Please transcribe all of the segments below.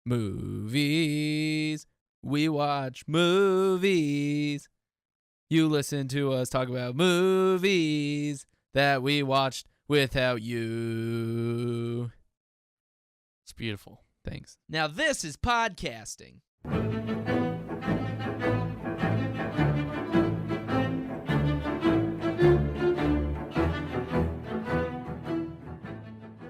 Movies. We watch movies. You listen to us talk about movies that we watched without you. It's beautiful. Thanks. Now this is podcasting.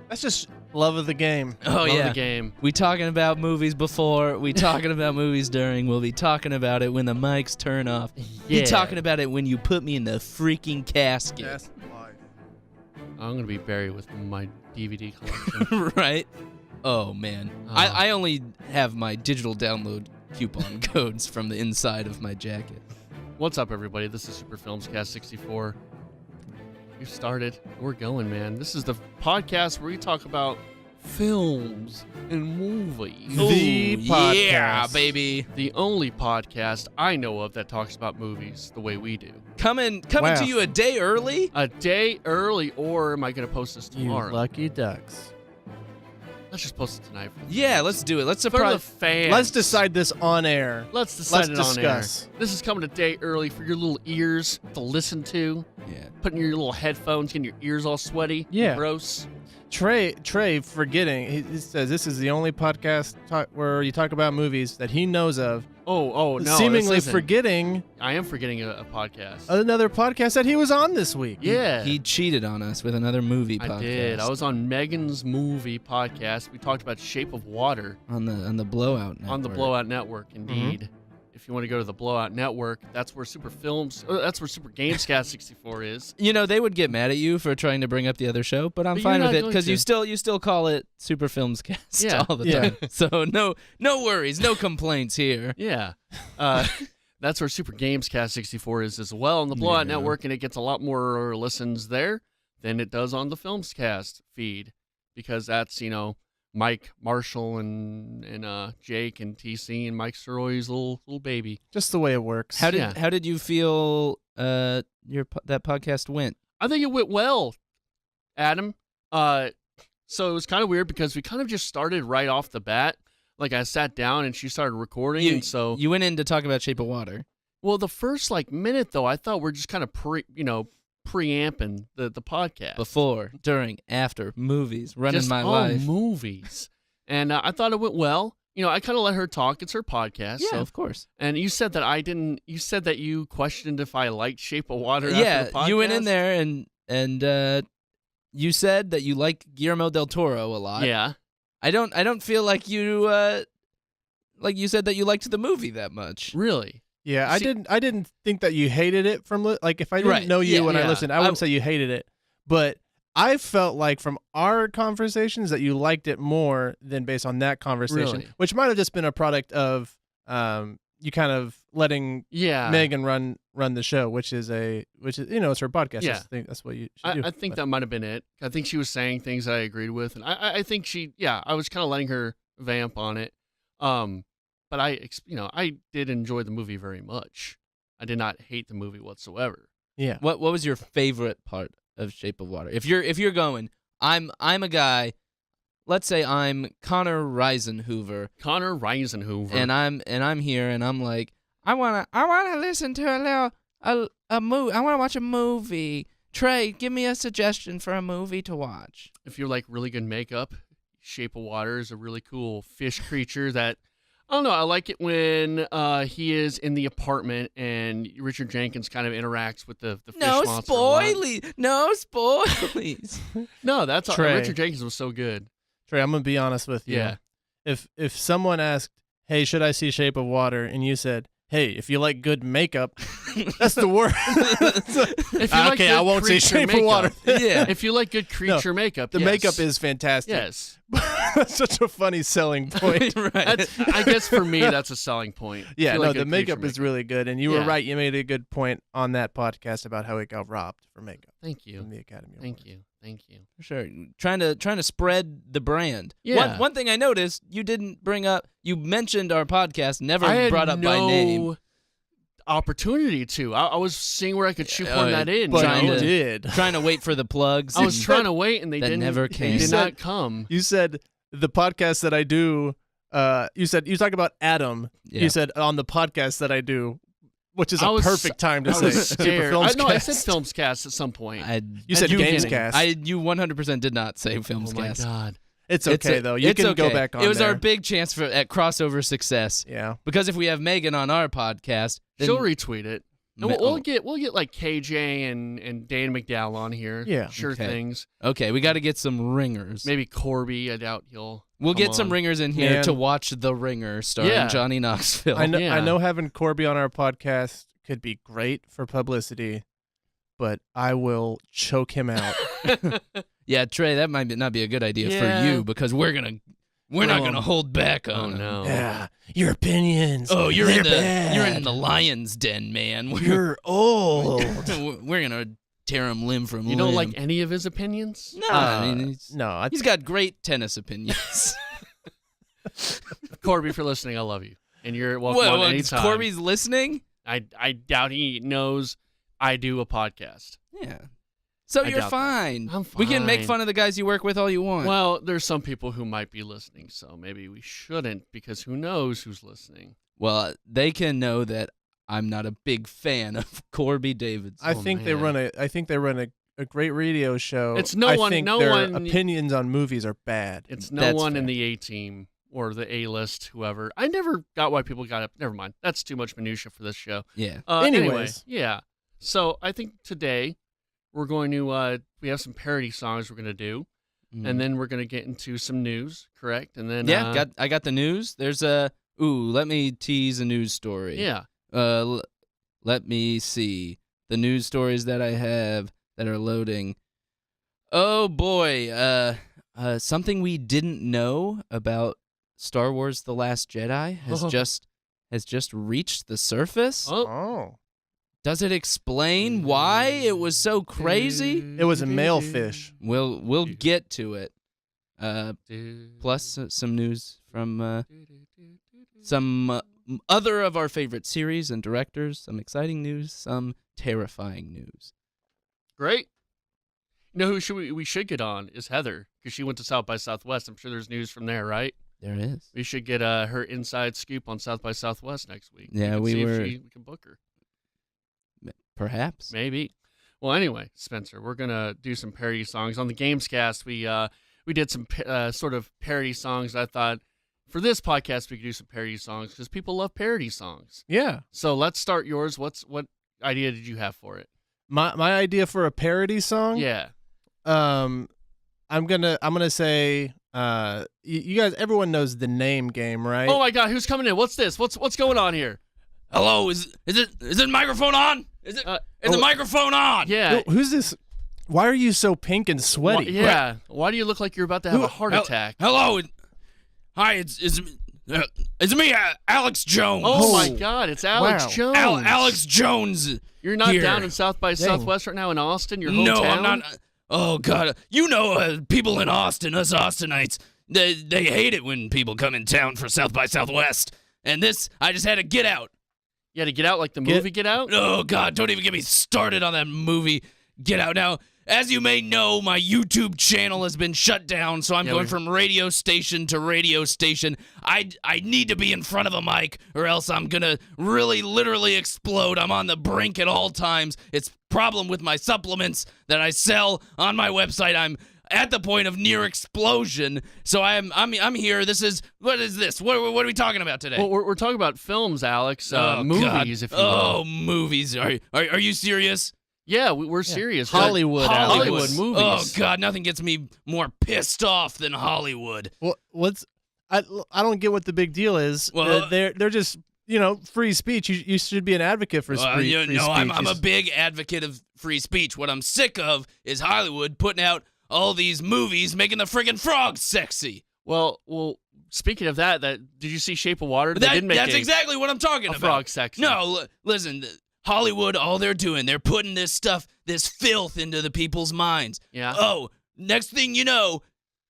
That's just love of the game. Oh, Love yeah. the game. We talking about movies before. We talking about movies during. We'll be talking about it when the mics turn off. Yeah. Be talking about it when you put me in the freaking casket. That's life. I'm going to be buried with my DVD collection. Right? Oh, man. Oh. I only have my digital download coupon codes from the inside of my jacket. What's up, everybody? This is Super FilmsCast 64. We've started. We're going, man. This is the podcast where we talk about films and movies. The podcast. Yeah, baby. The only podcast I know of that talks about movies the way we do. Coming Wow. to you a day early? A day early, or am I going to post this You tomorrow? lucky ducks. Let's just post it tonight. Yeah, let's do it. Let's For the surprise. fans. Let's decide this on air. Let's decide Let's it on air. discuss. This is coming a day early for your little ears to listen to. Yeah. Putting your little headphones, getting your ears all sweaty. Yeah. Gross. Trey forgetting. He says this is the only podcast where you talk about movies that he knows of. Oh, no. Seemingly this isn't. forgetting I am forgetting a podcast. another podcast that he was on this week. Yeah. He cheated on us with another movie podcast. I did. I was on Megan's movie podcast. We talked about Shape of Water on the Blowout Network. on the Blowout Network, indeed. If you want to go to the Blowout Network, that's where Super Gamescast 64 is. You know, they would get mad at you for trying to bring up the other show, but I'm But fine you're with not it going because to. you still call it Super FilmsCast Yeah. all the Yeah. time. So no worries, no complaints here. Yeah. That's where Super Gamescast 64 is as well on the Blowout Yeah. Network, and it gets a lot more listens there than it does on the FilmsCast feed because that's, Mike Marshall and Jake and TC and Mike Soroy's little baby. Just the way it works. How Yeah. did you feel that podcast went? I think it went well, Adam. So it was kind of weird because we kind of just started right off the bat. Like I sat down and she started recording, and so You went in to talk about Shape of Water. well, the first minute though, I thought we're just kind of preamping the podcast. Before, during, after, movies, running Just my all life. movies, and I thought it went well. I kind of let her talk. It's her podcast. Yeah, so. of course. And you said that I didn't. You said that you questioned if I liked Shape of Water. after the podcast? You went in there and you said that you like Guillermo del Toro a lot. Yeah. I don't feel like you said that you liked the movie that much. Really. Yeah, I See- didn't think that you hated it from if I didn't Right, know you yeah, when I yeah. listened, I wouldn't say you hated it. But I felt like from our conversations that you liked it more than based on that conversation, Really? which might have just been a product of you kind of letting Yeah. Megan run the show, which is it's her podcast. Yeah. I think that's what you should do. I think But- that might have been it. I think she was saying things that I agreed with, and I think I was kind of letting her vamp on it. But I did enjoy the movie very much. I did not hate the movie whatsoever. yeah. What was your favorite part of Shape of Water? If you're going, I'm a guy. Let's say I'm Connor Reisenhoover, Connor Reisenhoover. and I'm here, and I'm like, I wanna listen to a movie. I wanna watch a movie. Trey, give me a suggestion for a movie to watch. If you like really good makeup, Shape of Water is a really cool fish creature that, I don't know, I like it when he is in the apartment and Richard Jenkins kind of interacts with the fish No monster a lot. spoilies. No spoilies. No, that's Trey. Richard Jenkins was so good. Trey, I'm gonna be honest with you. Yeah. If someone asked, "Hey, should I see Shape of Water?" and you said, "Hey, if you like good makeup," that's the word. If you like Okay, good I won't say creature Shape of makeup. Water. Yeah. If you like good creature makeup, The yes. makeup is fantastic. yes. That's such a funny selling point. Right. I guess for me that's a selling point. If Yeah, you no, like the good makeup creature is really good, and you were Yeah. right. You made a good point on that podcast about how it got robbed for makeup Thank from you. the Academy Awards. Thank you. Thank you. Sure. Trying to spread the brand. Yeah. One thing I noticed, you didn't bring up, you mentioned our podcast, never I had brought up by name. opportunity to. I was seeing where I could shoehorn that in. But Trying you to- did. Trying to wait for the plugs. I was and- trying to wait, and they that didn't. never They came. did You not said- come. You said the podcast that I do you talk about Adam. Yeah. You said on the podcast that I do, which is a perfect time to I say. was scared. I said FilmsCast. FilmsCast at some point. You said you GamesCast. You 100% did not say FilmsCast. Oh my god. It's okay though. You can go back on. It was there. our big chance at crossover success. Yeah. Because if we have Megan on our podcast, then She'll retweet it. And we'll get like KJ and Dan McDowell on here. Yeah. Sure Okay. things. Okay, we got to get some ringers. Maybe Corby. I doubt he'll. We'll come get some on. ringers in here Man. to watch The Ringer starring Yeah. Johnny Knoxville. I know. Yeah. I know having Corby on our podcast could be great for publicity, but I will choke him out. Yeah, Trey, that might not be a good idea Yeah. for you because we're not gonna hold back Oh on him. no. Yeah, your opinions. Oh, you're they're in the bad. lion's den, man. You're old. We're gonna tear him limb from You limb. don't like any of his opinions? No, I mean no, he's got great tennis opinions. Corby, if you're listening, I love you, and you're welcome on Well, anytime. Corby's listening. I doubt he knows I do a podcast. Yeah. So I you're doubt that. fine. I'm We can make fine. fun of the guys you work with all you want. Well, there's some people who might be listening, so maybe we shouldn't, because who knows who's listening. Well, they can know that I'm not a big fan of Corby Davidson. I think they man. run a great radio show. It's no I one- think no their one- opinions on movies are bad. It's no That's one in fair. the A team or the A list, whoever. I never got why people got up. Never mind. That's too much minutia for this show. Yeah. Anyway, Anyways. yeah. So I think today we're going to we have some parody songs we're going to do, and then we're going to get into some news, correct? And then yeah, I got the news. There's let me tease a news story. yeah. Let me see the news stories that I have that are loading. Oh boy, something we didn't know about Star Wars: The Last Jedi has just reached the surface. Oh. Oh, Does it explain why it was so crazy? it was a male fish. We'll get to it. Plus some news from some other of our favorite series and directors, some exciting news, some terrifying news. Great. You know who we should get on is Heather, because she went to South by Southwest. I'm sure there's news from there, right? There is. We should get her inside scoop on South by Southwest next week. Yeah, can we see were- If we can book her. Perhaps. Maybe. Well, anyway, Spencer, we're gonna do some parody songs on the GamesCast. We did some sort of parody songs. I thought for this podcast we could do some parody songs because people love parody songs. Yeah. So let's start yours. What idea did you have for it? My idea for a parody song. Yeah. I'm gonna say you guys, everyone knows the name game, right? Oh my God, who's coming in? What's this? What's going on here? Hello, is it microphone on? Is the microphone on? Yeah. Who's this? Why are you so pink and sweaty? Yeah. Why do you look like you're about to have a heart attack? Hello. Hi, it's me, Alex Jones. Oh my God, it's Alex Wow. Jones. Alex Jones. You're not here. down in South by Southwest right now in Austin, your hometown? No, I'm not. Oh God, you know people in Austin, us Austinites, they hate it when people come in town for South by Southwest. And this, I just had to get out. You had to get out like the movie Get Out? Oh God, don't even get me started on that movie. Get Out. Now, as you may know, my YouTube channel has been shut down, so I'm going from radio station to radio station. I need to be in front of a mic, or else I'm gonna really, literally explode. I'm on the brink at all times. It's problem with my supplements that I sell on my website. I'm at the point of near explosion. So I'm here. What is this? What are we talking about today? Well, we're talking about films, Alex. Movies, God. if you will. Oh, movies. Are you serious? Yeah, we're serious. Hollywood, Hollywood Alex. movies. Oh God, nothing gets me more pissed off than Hollywood. I don't get what the big deal is. Well, they're just free speech. You should be an advocate for free speech. I'm a big advocate of free speech. What I'm sick of is Hollywood putting out all these movies making the friggin' frogs sexy. Well. Speaking of that, did you see Shape of Water? They did make that's exactly what I'm talking about. Frog sexy. No, listen. Hollywood, all they're doing, they're putting this stuff, this filth into the people's minds. Yeah. Oh, next thing you know,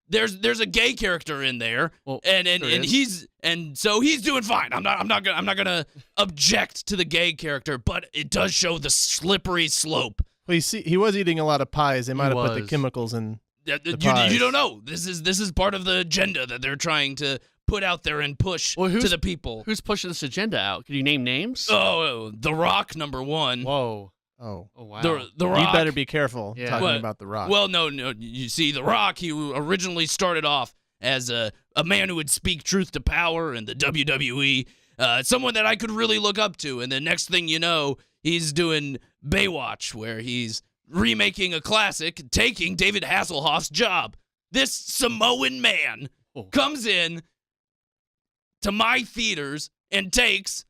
there's a gay character in there, Well, and there so he's doing fine. I'm not gonna object to the gay character, but it does show the slippery slope. Well, you see, he was eating a lot of pies. They might have put the was. chemicals in. You pies. don't know. This is part of the agenda that they're trying to put out there and push to the people. Who's pushing this agenda out? Can you name names? Oh, The Rock, number one. Whoa. Oh, wow. The Rock. You better be careful talking about The Rock. Well, no. You see, The Rock, he originally started off as a man who would speak truth to power in the WWE, someone that I could really look up to. And the next thing you know, he's doing Baywatch, where he's remaking a classic, taking David Hasselhoff's job. This Samoan man comes in to my theaters and takes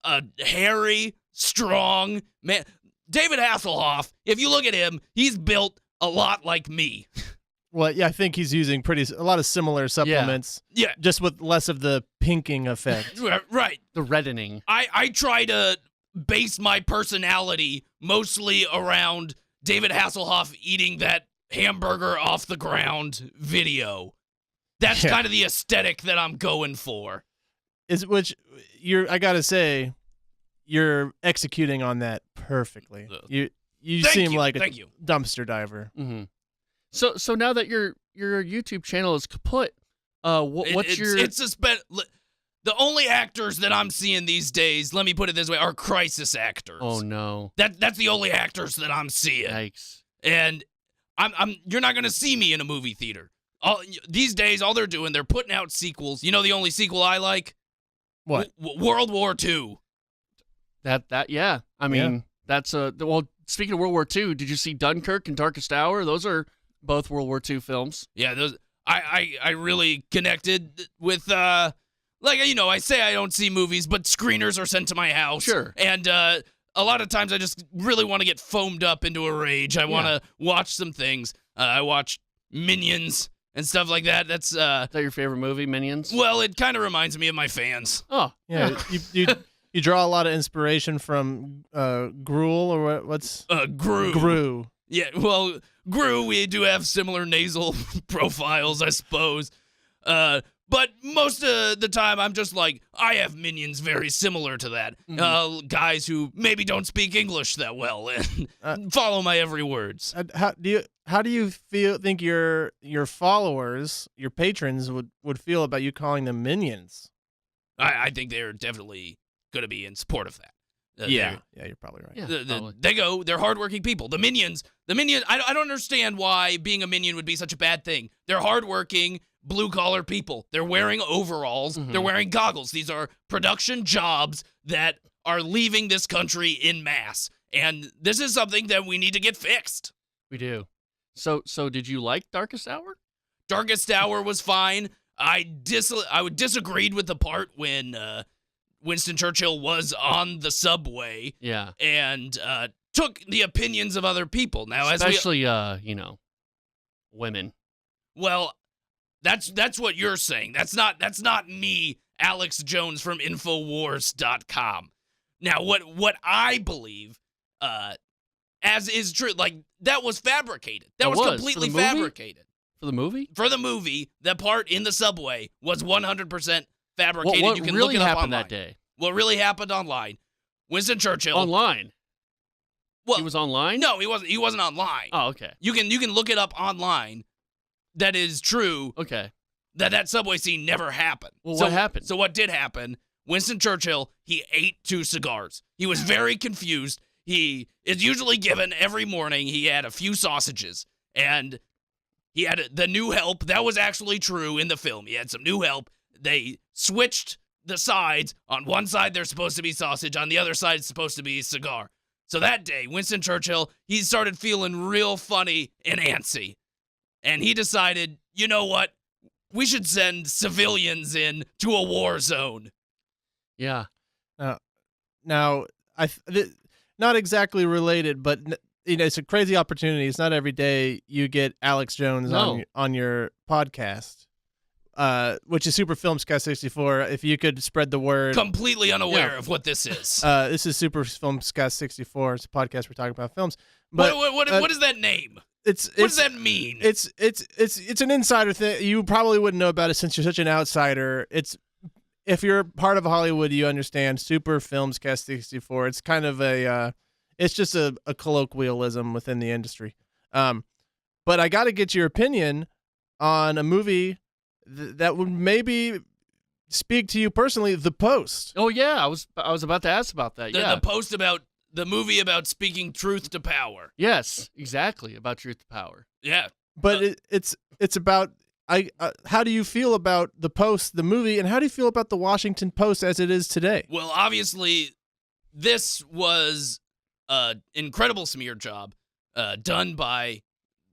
a hairy, strong man. David Hasselhoff, if you look at him, he's built a lot like me. Well, yeah, I think he's using a lot of similar supplements. Yeah. Just with less of the pinking effect. Right. The reddening. I try to base my personality mostly around David Hasselhoff eating that hamburger off the ground video. That's kind of the aesthetic that I'm going for. I gotta say, you're executing on that perfectly. You seem like a dumpster diver. Mm-hmm. So now that your YouTube channel is kaput, what's your? It's the only actors that I'm seeing these days, let me put it this way, are crisis actors. Oh no. That's the only actors that I'm seeing. Yikes. And you're not gonna see me in a movie theater. These days, all they're doing, they're putting out sequels. You know the only sequel I like? What? World War II. Yeah. I mean, that's well. Speaking of World War II, did you see Dunkirk and Darkest Hour? Those are both World War II films. Yeah, those. I really connected with. I say I don't see movies, but screeners are sent to my house. Sure. And a lot of times I just really want to get foamed up into a rage. I want to watch some things. I watched Minions and stuff like that. Is that your favorite movie, Minions? Well, it kind of reminds me of my fans. Oh, yeah. You draw a lot of inspiration from Gruel or what's Gru. Gru. Yeah, well, Gru, we do have similar nasal profiles, I suppose. But most of the time, I'm just like, I have minions very similar to that. Mm-hmm. Guys who maybe don't speak English that well and follow my every words. How do you think your followers, your patrons would feel about you calling them minions? I think they're definitely going to be in support of that. Yeah, you're probably right. Yeah, they're hardworking people. The minions, I don't understand why being a minion would be such a bad thing. They're hardworking, blue-collar people. They're wearing overalls. Mm-hmm. They're wearing goggles. These are production jobs that are leaving this country in mass. And this is something that we need to get fixed. We do. So did you like Darkest Hour? Darkest Hour was fine. I disagreed with the part when Winston Churchill was on the subway. Yeah. And took the opinions of other people. Now, especially women. Well, that's what you're saying. That's not me, Alex Jones from Infowars.com. Now, what I believe, as is true, like that was fabricated. That was completely fabricated. For the movie? For the movie, the part in the subway was 100% fabricated. What you can really look it up happened online. that day? What really happened online? Winston Churchill. Online? Well, he was online? No, he wasn't. He wasn't online. Oh, okay. You can look it up online. That is true. Okay. That subway scene never happened. Well, what happened? So what did happen? Winston Churchill, he ate 2 cigars. He was very confused. He is usually given every morning. He had a few sausages, and he had the new help. That was actually true in the film. He had some new help. They switched the sides. On one side, there's supposed to be sausage. On the other side, it's supposed to be cigar. So that day, Winston Churchill, he started feeling real funny and antsy. And he decided, you know what? We should send civilians in to a war zone. Yeah. Now, not exactly related, but it's a crazy opportunity. It's not every day you get Alex Jones on your podcast, which is Super FilmsCast 64. If you could spread the word. Completely unaware of what this is. This is Super FilmsCast 64. It's a podcast we're talking about films. But what is that name? What does that mean? It's an insider thing. You probably wouldn't know about it since you're such an outsider. If you're part of Hollywood, you understand Super FilmsCast 64. It's kind of it's just a colloquialism within the industry. But I got to get your opinion on a movie that would maybe speak to you personally, The Post. Oh yeah, I was about to ask about that. The Post about the movie about speaking truth to power. Yes, exactly, about truth to power. Yeah. But it's about how do you feel about The Post, the movie, and how do you feel about the Washington Post as it is today? Well, obviously, this was an incredible smear job done by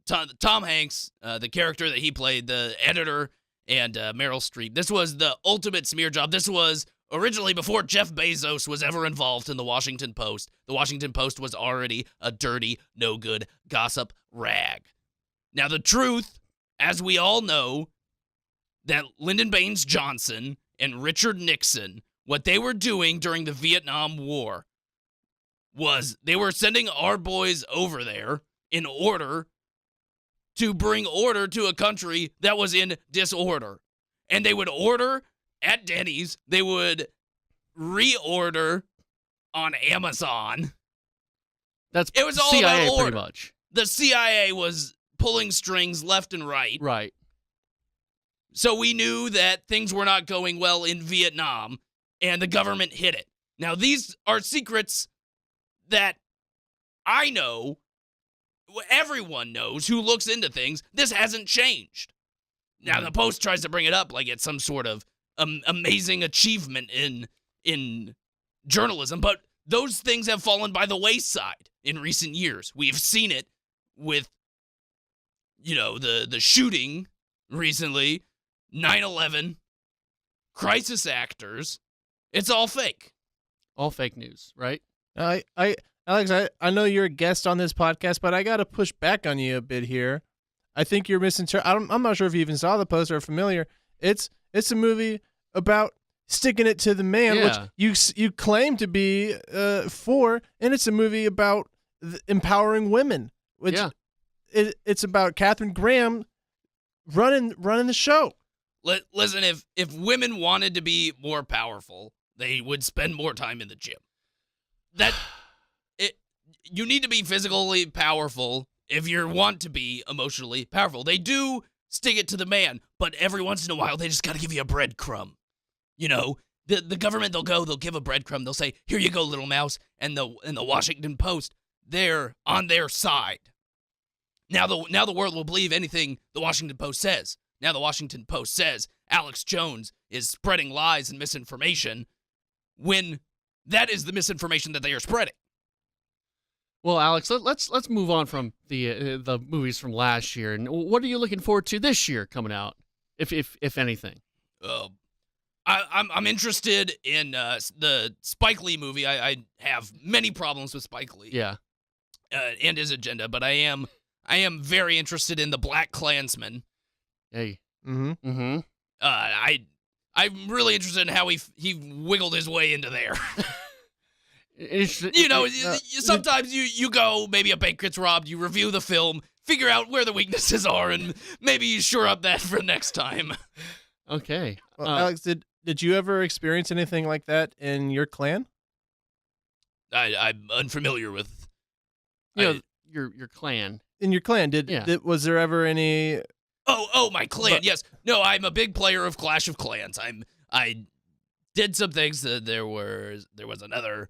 Tom Hanks, the character that he played, the editor, and Meryl Streep. This was the ultimate smear job. This was originally before Jeff Bezos was ever involved in the Washington Post. The Washington Post was already a dirty, no-good gossip rag. Now, the truth, as we all know, that Lyndon Baines Johnson and Richard Nixon, what they were doing during the Vietnam War was they were sending our boys over there in order to bring order to a country that was in disorder. And they would order at Denny's. They would reorder on Amazon. It was all CIA about order. pretty much. The CIA was pulling strings left and right. Right. So we knew that things were not going well in Vietnam, and the government hid it. Now, these are secrets that I know, everyone knows who looks into things. This hasn't changed. Now, the Post tries to bring it up like it's some sort of amazing achievement in journalism, but those things have fallen by the wayside in recent years. We've seen it with, the shooting recently, 9/11, crisis actors. It's all fake. All fake news, right? Alex, I know you're a guest on this podcast, but I got to push back on you a bit here. I think you're misinterpreting. I'm not sure if you even saw the post or are familiar. It's a movie about sticking it to the man, which you claim to be for, and it's a movie about empowering women, which it's about Katharine Graham running the show. Listen, if women wanted to be more powerful, they would spend more time in the gym. You need to be physically powerful if you want to be emotionally powerful. They do stick it to the man, but every once in a while, they just got to give you a breadcrumb. The government, they'll give a breadcrumb. They'll say, here you go, little mouse. And the Washington Post, they're on their side. Now the world will believe anything the Washington Post says. Now the Washington Post says Alex Jones is spreading lies and misinformation when that is the misinformation that they are spreading. Well, Alex, let's move on from the movies from last year. And what are you looking forward to this year coming out, if anything? I'm interested in the Spike Lee movie. I have many problems with Spike Lee. Yeah. And his agenda, but I am very interested in the Black Klansman. Hey. Mm-hmm. Mm-hmm. I'm really interested in how he wiggled his way into there. Sometimes you go, maybe a bank gets robbed, you review the film, figure out where the weaknesses are, and maybe you shore up that for next time. Okay. Well, Alex, did you ever experience anything like that in your clan? I'm unfamiliar with your clan. In your clan, was there ever any? Oh, my clan. Yes. No, I'm a big player of Clash of Clans. I did some things. There was another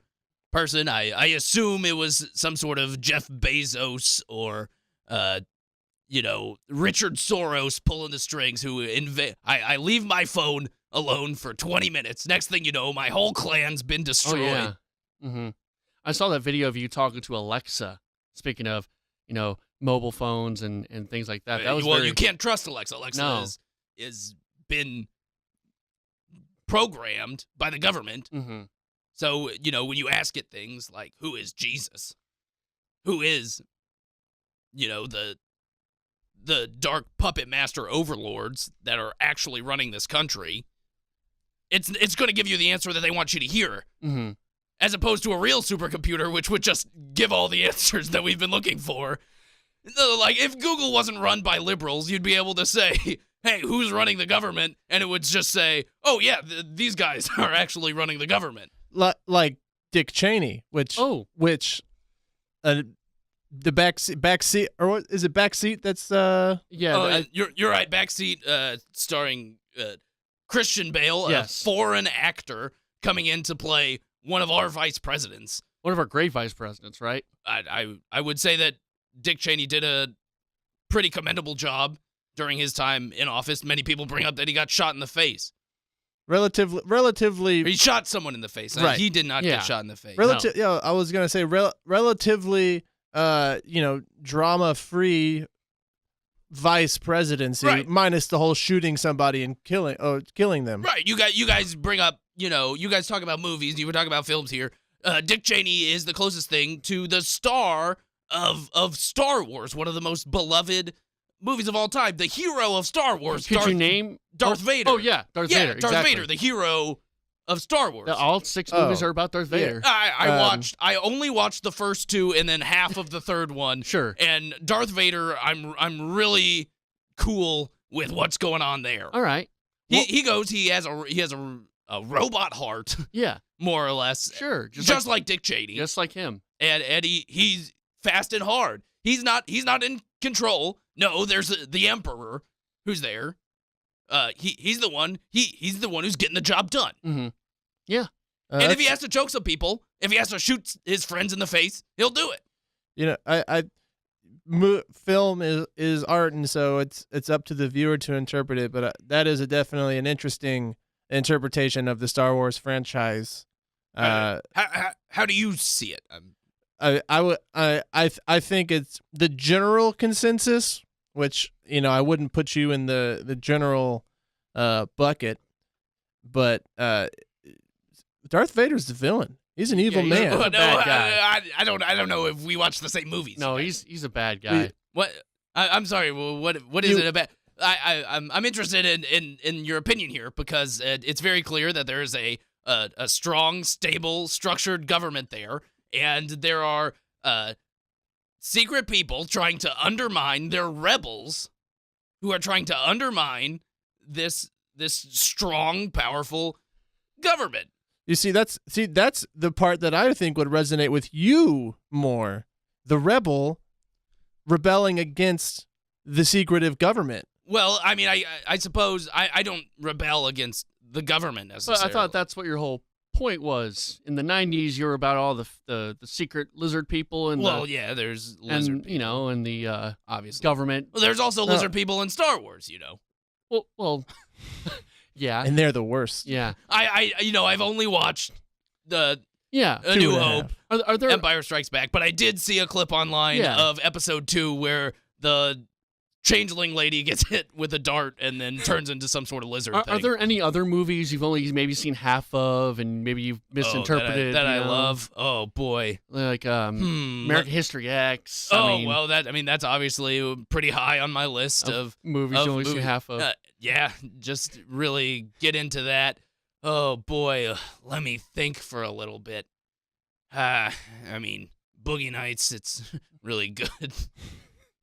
person. I assume it was some sort of Jeff Bezos or Richard Soros pulling the strings who I leave my phone alone for 20 minutes. Next thing you know, my whole clan's been destroyed. Oh, yeah. Mm-hmm. I saw that video of you talking to Alexa. Speaking of, mobile phones and things like that. You can't trust Alexa. Alexa is been programmed by the government. Mm-hmm. So, when you ask it things like, who is Jesus? Who is, the dark puppet master overlords that are actually running this country, it's going to give you the answer that they want you to hear. Mm-hmm. As opposed to a real supercomputer, which would just give all the answers that we've been looking for. Like, if Google wasn't run by liberals, you'd be able to say, hey, who's running the government? And it would just say, oh, yeah, these guys are actually running the government. Like Dick Cheney, which the backseat, or what is it, backseat? That's you're right. Backseat, starring Christian Bale, Yes. a foreign actor, coming in to play one of our vice presidents. One of our great vice presidents, right? I would say that Dick Cheney did a pretty commendable job during his time in office. Many people bring up that he got shot in the face. Relatively. He shot someone in the face. Right. He did not get shot in the face. Yeah, I was gonna say relatively, drama-free vice presidency, Right. minus the whole shooting somebody and killing them. Right. You guys bring up, you guys talk about movies. You were talking about films here. Dick Cheney is the closest thing to the star of Star Wars, one of the most beloved movies of all time. The hero of Star Wars. Could you name Darth Vader? Oh yeah, Darth Vader. Darth exactly. Vader, the hero of Star Wars. All 6 movies are about Darth Vader. I only watched the first 2 and then half of the third one. Sure. And Darth Vader, I'm really cool with what's going on there. All right. He has a robot heart. Yeah. More or less. Sure. Just like Dick Cheney. Just like him. And he's fast and hard. He's not in control. No, there's the Emperor who's there. He's the one. He's the one who's getting the job done. Mm-hmm. Yeah. And if he has to choke some people, if he has to shoot his friends in the face, he'll do it. Film is art, and so it's up to the viewer to interpret it. But that is definitely an interesting interpretation of the Star Wars franchise. How do you see it? I think it's the general consensus, which I wouldn't put you in the general bucket, but Darth Vader's the villain. He's an evil man. A bad guy. I don't know if we watch the same movies. No, he's a bad guy. What? I'm sorry. Well, what is it about? I'm interested in your opinion here, because it's very clear that there is a strong, stable, structured government there, and there are secret people trying to undermine. They're rebels who are trying to undermine this strong, powerful government. You see, that's the part that I think would resonate with you more. The rebel rebelling against the secretive government. Well, I mean, I suppose I don't rebel against the government necessarily. But I thought that's what your whole point was. In the 90s, you were about all the secret lizard people and there's lizard people. And the obviously government. Well, there's also lizard people in Star Wars, Well, yeah. And they're the worst. Yeah. I've only watched A Two New and a Hope, Are there Empire Strikes Back, but I did see a clip online of episode 2 where the changeling lady gets hit with a dart and then turns into some sort of lizard thing. Are there any other movies you've only maybe seen half of and maybe you've misinterpreted? That I love. Oh boy. Like American History X. That's obviously pretty high on my list of movies you only see half of. Just really get into that. Oh boy, let me think for a little bit. Boogie Nights, it's really good.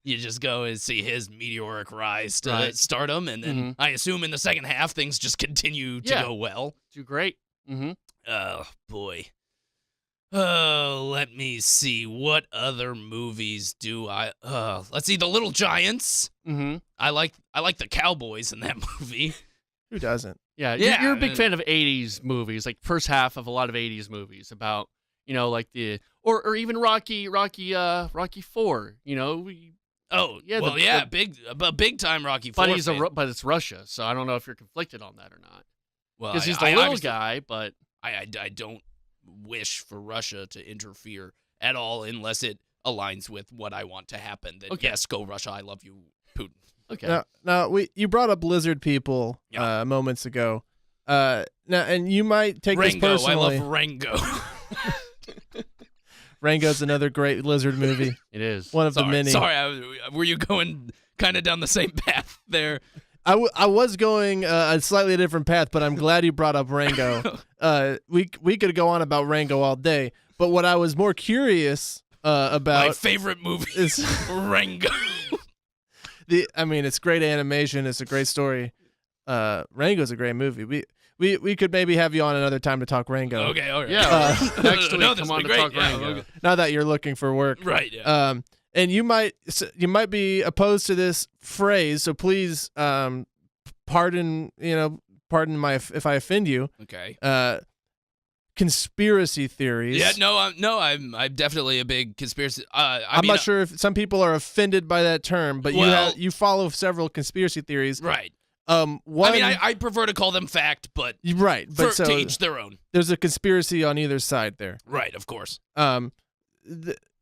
You just go and see his meteoric rise to stardom, and then I assume in the second half things just continue to go well. Do great. Mm-hmm. Oh boy. Oh, let me see. What other movies do I? Let's see. The Little Giants. Mm-hmm. I like the cowboys in that movie. Who doesn't? Yeah, you're a big fan of 80s movies, like first half of a lot of 80s movies about, like or even Rocky 4, big time Rocky 4. But it's Russia, so I don't know if you're conflicted on that or not. Well, because he's the little guy, but I don't wish for Russia to interfere at all unless it aligns with what I want to happen. Then yes, go Russia. I love you, Putin. Okay. Now you brought up lizard people moments ago. Now, and you might take this personally. I love Rango. Rango's another great lizard movie. It is. One of the many. Sorry, were you going kind of down the same path there? I was going a slightly different path, but I'm glad you brought up Rango. We could go on about Rango all day, but what I was more curious about my favorite movie is Rango. It's great animation. It's a great story. Rango's a great movie. We could maybe have you on another time to talk Rango. Okay, all right. Yeah, next week come on to talk Rango. Okay. Now that you're looking for work, right? Yeah. And you might be opposed to this phrase, so please, pardon pardon if I offend you. Okay. Conspiracy theories. Yeah, I'm definitely a big conspiracy. I'm not sure if some people are offended by that term, but you follow several conspiracy theories. Right. One, I prefer to call them fact, but right, but to each their own. There's a conspiracy on either side there. Right, of course.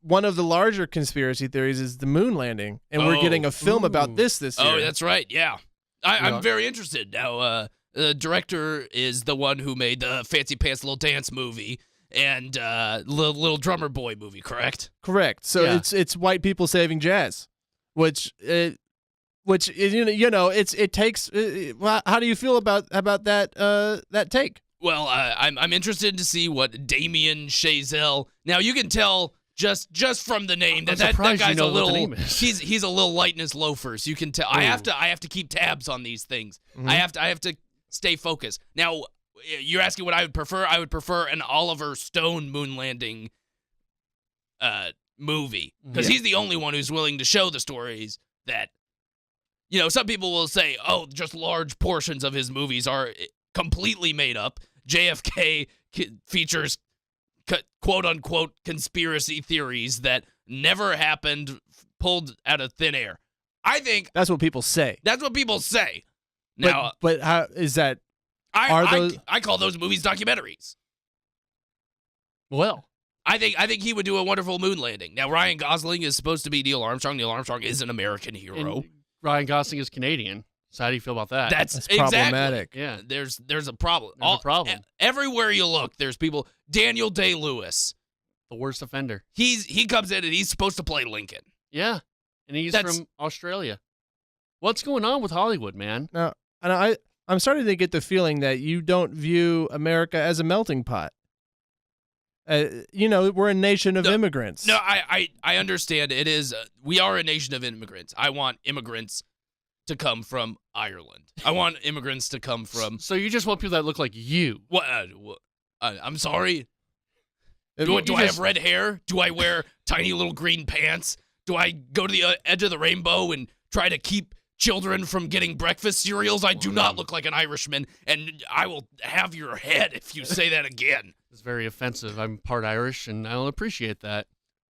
One of the larger conspiracy theories is the moon landing, and we're getting a film about this year. Oh, that's right. Yeah, I'm very interested now. The director is the one who made the Fancy Pants Little Dance movie and Little Drummer Boy movie, correct? Correct. So it's white people saving jazz, which it takes. How do you feel about that take? Well, I'm interested to see what Damien Chazelle. Now you can tell just from the name that guy's a little. He's a little light in his loafers. You can tell. Ooh. I have to keep tabs on these things. Mm-hmm. I have to stay focused. Now you're asking what I would prefer. I would prefer an Oliver Stone moon landing movie because he's the only one who's willing to show the stories that. Some people will say, oh, just large portions of his movies are completely made up. JFK features quote-unquote conspiracy theories that never happened, pulled out of thin air. I think... That's what people say. That's what people say. Now, but how is that... I call those movies documentaries. Well... I think he would do a wonderful moon landing. Now, Ryan Gosling is supposed to be Neil Armstrong. Neil Armstrong is an American hero. And Ryan Gosling is Canadian. So how do you feel about that? That's problematic. Exactly. Yeah, there's a problem. There's a problem. Everywhere you look, there's people. Daniel Day-Lewis, the worst offender. He comes in and he's supposed to play Lincoln. Yeah, and he's from Australia. What's going on with Hollywood, man? No, and I'm starting to get the feeling that you don't view America as a melting pot. We're a nation of immigrants. No, I understand. It is. We are a nation of immigrants. I want immigrants to come from Ireland. I want immigrants to come from. So you just want people that look like you? What? I'm sorry. Do I have red hair? Do I wear tiny little green pants? Do I go to the edge of the rainbow and try to keep children from getting breakfast cereals? I do not look like an Irishman, and I will have your head if you say that again. It's very offensive. I'm part Irish, and I'll appreciate that,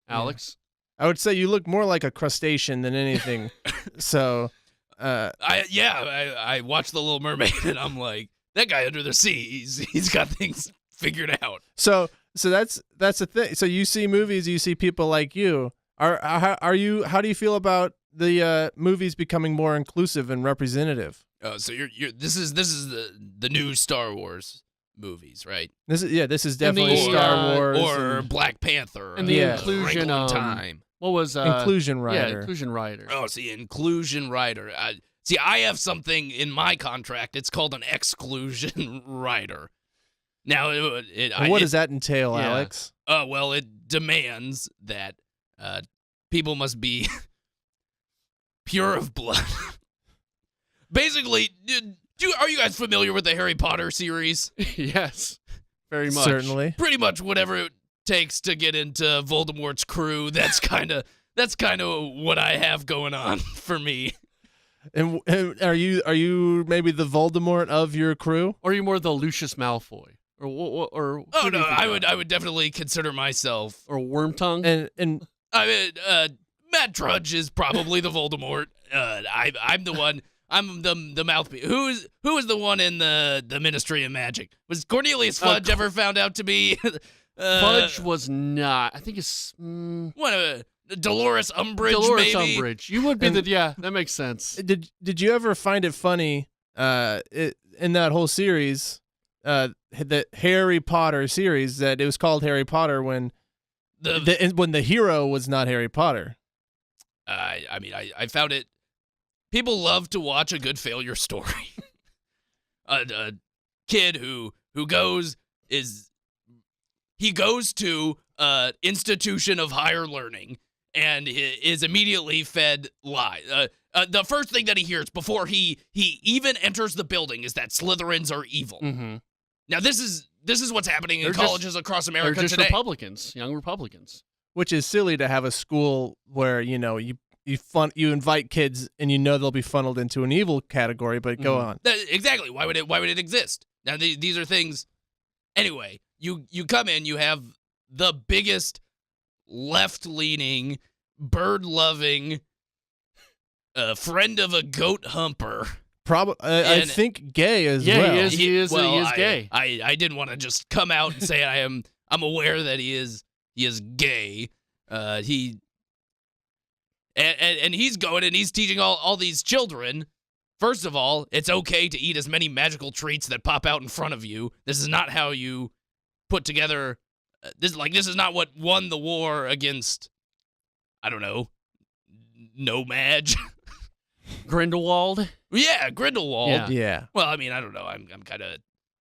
Alex. Yeah. I would say you look more like a crustacean than anything. So, I watched The Little Mermaid, and I'm like, that guy under the sea, he's got things figured out. So that's the thing. So you see movies, you see people like you. How do you feel about the movies becoming more inclusive and representative? Oh, so this is the new Star Wars movies, right? This is definitely Star Wars or Black Panther and the inclusion time. What was Inclusion Rider? Yeah, Inclusion Rider. Oh, see, Inclusion Rider. I have something in my contract. It's called an Exclusion Rider. Now, what does that entail, Alex? Well, it demands that people must be pure of blood. Basically, are you guys familiar with the Harry Potter series? Yes, very much. Certainly. Pretty much whatever it takes to get into Voldemort's crew. That's kind of what I have going on for me. And are you maybe the Voldemort of your crew? Or are you more the Lucius Malfoy? Or oh no, I would definitely consider myself or Wormtongue. And I mean, Matt Drudge is probably the Voldemort. I'm the one. I'm the mouthpiece. Who is the one in the Ministry of Magic? Was Cornelius Fudge ever found out to be? Fudge was not. I think it's Dolores Umbridge. Dolores maybe? Umbridge. You would be that makes sense. Did you ever find it funny? In that whole series, the Harry Potter series, that it was called Harry Potter when the hero was not Harry Potter. I found it. People love to watch a good failure story. A kid who goes to institution of higher learning and is immediately fed lies. The first thing that he hears before he even enters the building is that Slytherins are evil. Mm-hmm. Now this is what's happening in colleges across America they're just today. Republicans, young Republicans. Which is silly to have a school where you you invite kids and you know they'll be funneled into an evil category, but go on. Exactly. Why would it exist? Now these are things. Anyway, you come in, you have the biggest left-leaning, bird-loving, friend of a goat humper. I think gay as well. Yeah, he is gay. I didn't want to just come out and say I'm aware that he is gay. And he's going and he's teaching all these children. First of all, it's okay to eat as many magical treats that pop out in front of you. This is not how you put together. This is not what won the war against. I don't know. Nomad. Grindelwald. Yeah, Grindelwald. Yeah. Well, I mean, I don't know.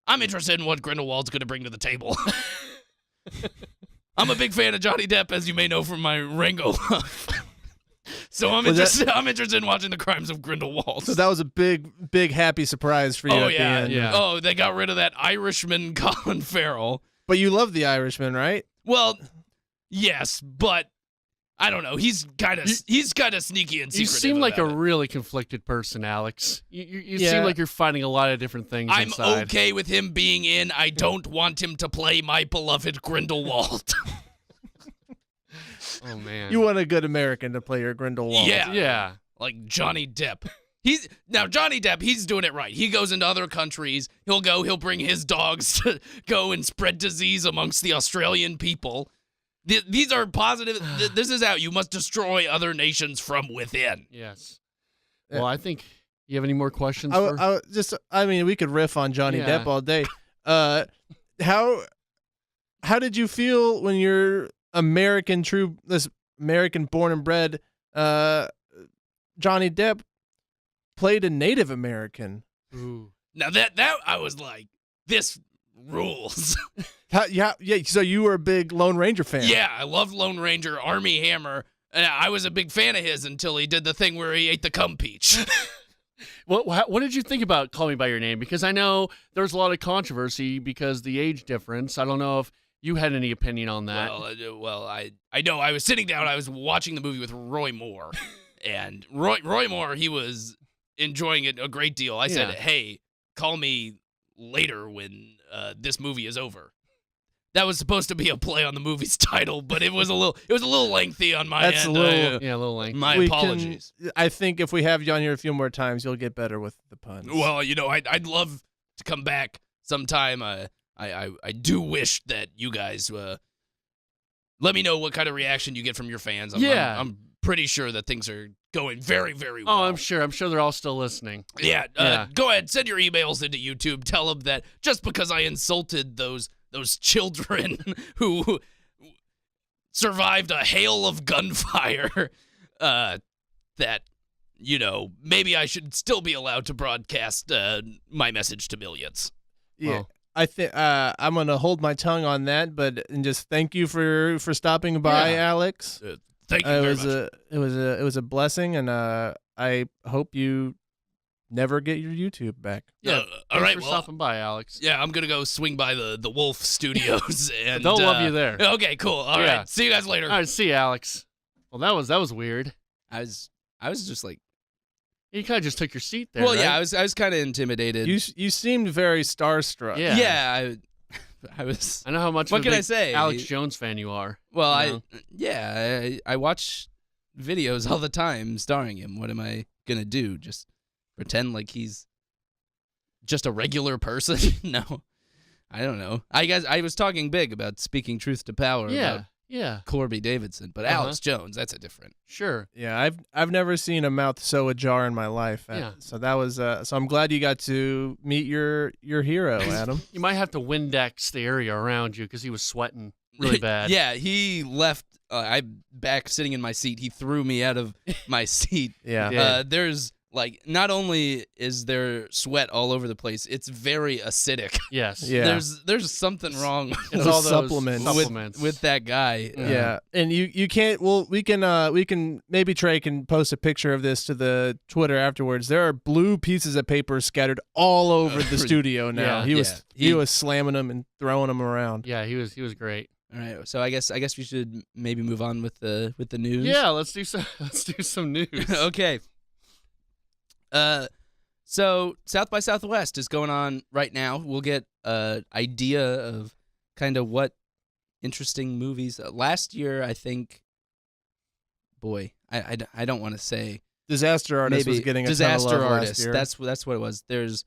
I'm interested in what Grindelwald's going to bring to the table. I'm a big fan of Johnny Depp, as you may know from my Rango love. So I'm interested in watching the crimes of Grindelwald. So that was a big happy surprise for you at the end. Yeah. Oh, they got rid of that Irishman Colin Farrell. But you love the Irishman, right? Well, yes, but I don't know. He's kind of sneaky and secretive. You seem like a about it. really conflicted person, Alex. You Yeah. seem like you're fighting a lot of different things I'm inside. okay with him being in. I don't want him to play my beloved Grindelwald. Oh man. You want a good American to play your Grindelwald. Yeah. Like Johnny Depp. Johnny Depp, he's doing it right. He goes into other countries. He'll bring his dogs to go and spread disease amongst the Australian people. These are positive. This is out. You must destroy other nations from within. Yes. Yeah. Well, I think you have any more questions? I mean, we could riff on Johnny Yeah. Depp all day. How did you feel when your this American born and bred Johnny Depp played a Native American? Ooh. Now that I was like, this rules. Yeah. So you were a big Lone Ranger fan. Yeah, I loved Lone Ranger, Army Hammer. And I was a big fan of his until he did the thing where he ate the cum peach. What did you think about Call Me By Your Name? Because I know there was a lot of controversy because the age difference. I don't know if you had any opinion on that. Well, I know. I was sitting down. I was watching the movie with Roy Moore, and Roy Moore, he was enjoying it a great deal. I said, "Hey, call me later when this movie is over." That was supposed to be a play on the movie's title, but it was a little lengthy on my That's end. a little a little lengthy. My apologies. I think if we have you on here a few more times, you'll get better with the puns. Well, I'd love to come back sometime. I do wish that you guys let me know what kind of reaction you get from your fans. I'm pretty sure that things are going very, very well. Oh, I'm sure they're all still listening. Yeah. Go ahead, send your emails into YouTube. Tell them that just because I insulted those children who survived a hail of gunfire, that maybe I should still be allowed to broadcast my message to millions. Yeah. Well, I think I'm gonna hold my tongue on that, and just thank you for stopping by, Alex. Thank you very much. It was a blessing, and I hope you never get your YouTube back. Yeah. All Thanks right. for Well, stopping by, Alex. yeah, I'm gonna go swing by the Wolf Studios, and They'll love you there. Okay, cool. All Yeah. right. See you guys later. All right, see you, Alex. Well, that was weird. I was just like, You kind of just took your seat there. well, right? yeah, I was kind of intimidated. You semed very starstruck. Yeah. Yeah, I was. I know how much. What of a can I big say? Alex Jones fan you are. Well, you know? I watch videos all the time starring him. What am I gonna do? Just pretend like he's just a regular person? No, I don't know. I guess I was talking big about speaking truth to power. About Yeah. Corby Davidson, but Alex Jones, that's a different. Sure. Yeah, I've never seen a mouth so ajar in my life. Yeah. So that was so I'm glad you got to meet your hero, Adam. You might have to Windex the area around you because he was sweating really bad. Yeah, he left. I'm back sitting in my seat. He threw me out of my seat. Yeah. Yeah. There's not only is there sweat all over the place, it's very acidic. Yes. Yeah. There's something wrong It's Those all those supplements. with that guy. Yeah, and you can't. Well, we can maybe Trey can post a picture of this to the Twitter afterwards. There are blue pieces of paper scattered all over the studio now. Yeah. He was slamming them and throwing them around. Yeah, he was great. All right, so I guess we should maybe move on with the news. Yeah, let's do some news. Okay. So South by Southwest is going on right now. We'll get an idea of kind of what interesting movies. Last year, I think. Boy, I don't want to say. Disaster Artist was getting a Disaster ton of love Artist. last year. That's what it was. There's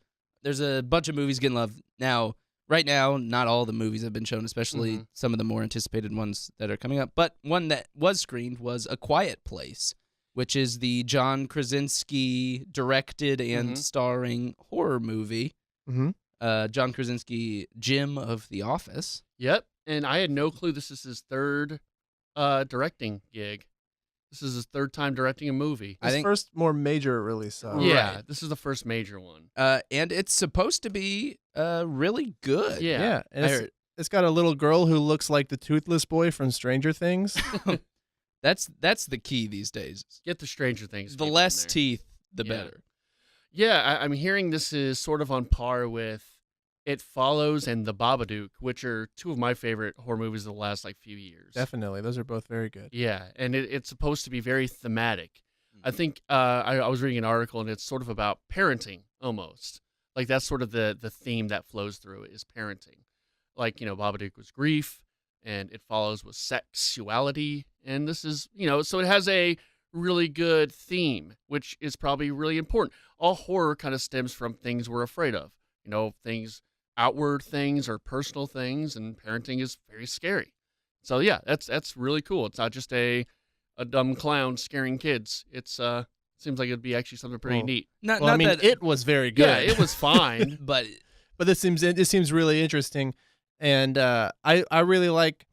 a bunch of movies getting love now. Right now, not all the movies have been shown, especially some of the more anticipated ones that are coming up. But one that was screened was A Quiet Place, which is the John Krasinski directed and starring horror movie. John Krasinski, Jim of The Office. Yep, and I had no clue this is his third directing gig. This is his third time directing a movie. I think first more major release. Yeah, Right. This is the first major one. And it's supposed to be really good. Yeah. And it's got a little girl who looks like the toothless boy from Stranger Things. That's the key these days. Get the Stranger Things. The people less in there. teeth, the better. Yeah, I'm hearing this is sort of on par with It Follows and The Babadook, which are two of my favorite horror movies of the last few years. Definitely, those are both very good. Yeah, and it's supposed to be very thematic. I think I was reading an article, and it's sort of about parenting almost. Like that's sort of the theme that flows through it is parenting. Like, Babadook was grief, and It Follows was sexuality, and this is, so it has a really good theme, which is probably really important. All horror kind of stems from things we're afraid of, things, outward things or personal things, and parenting is very scary. So yeah, that's really cool. It's not just a dumb clown scaring kids. It's seems like it'd be actually something pretty neat. It was very good. Yeah, it was fine, but this seems really interesting, and I really like,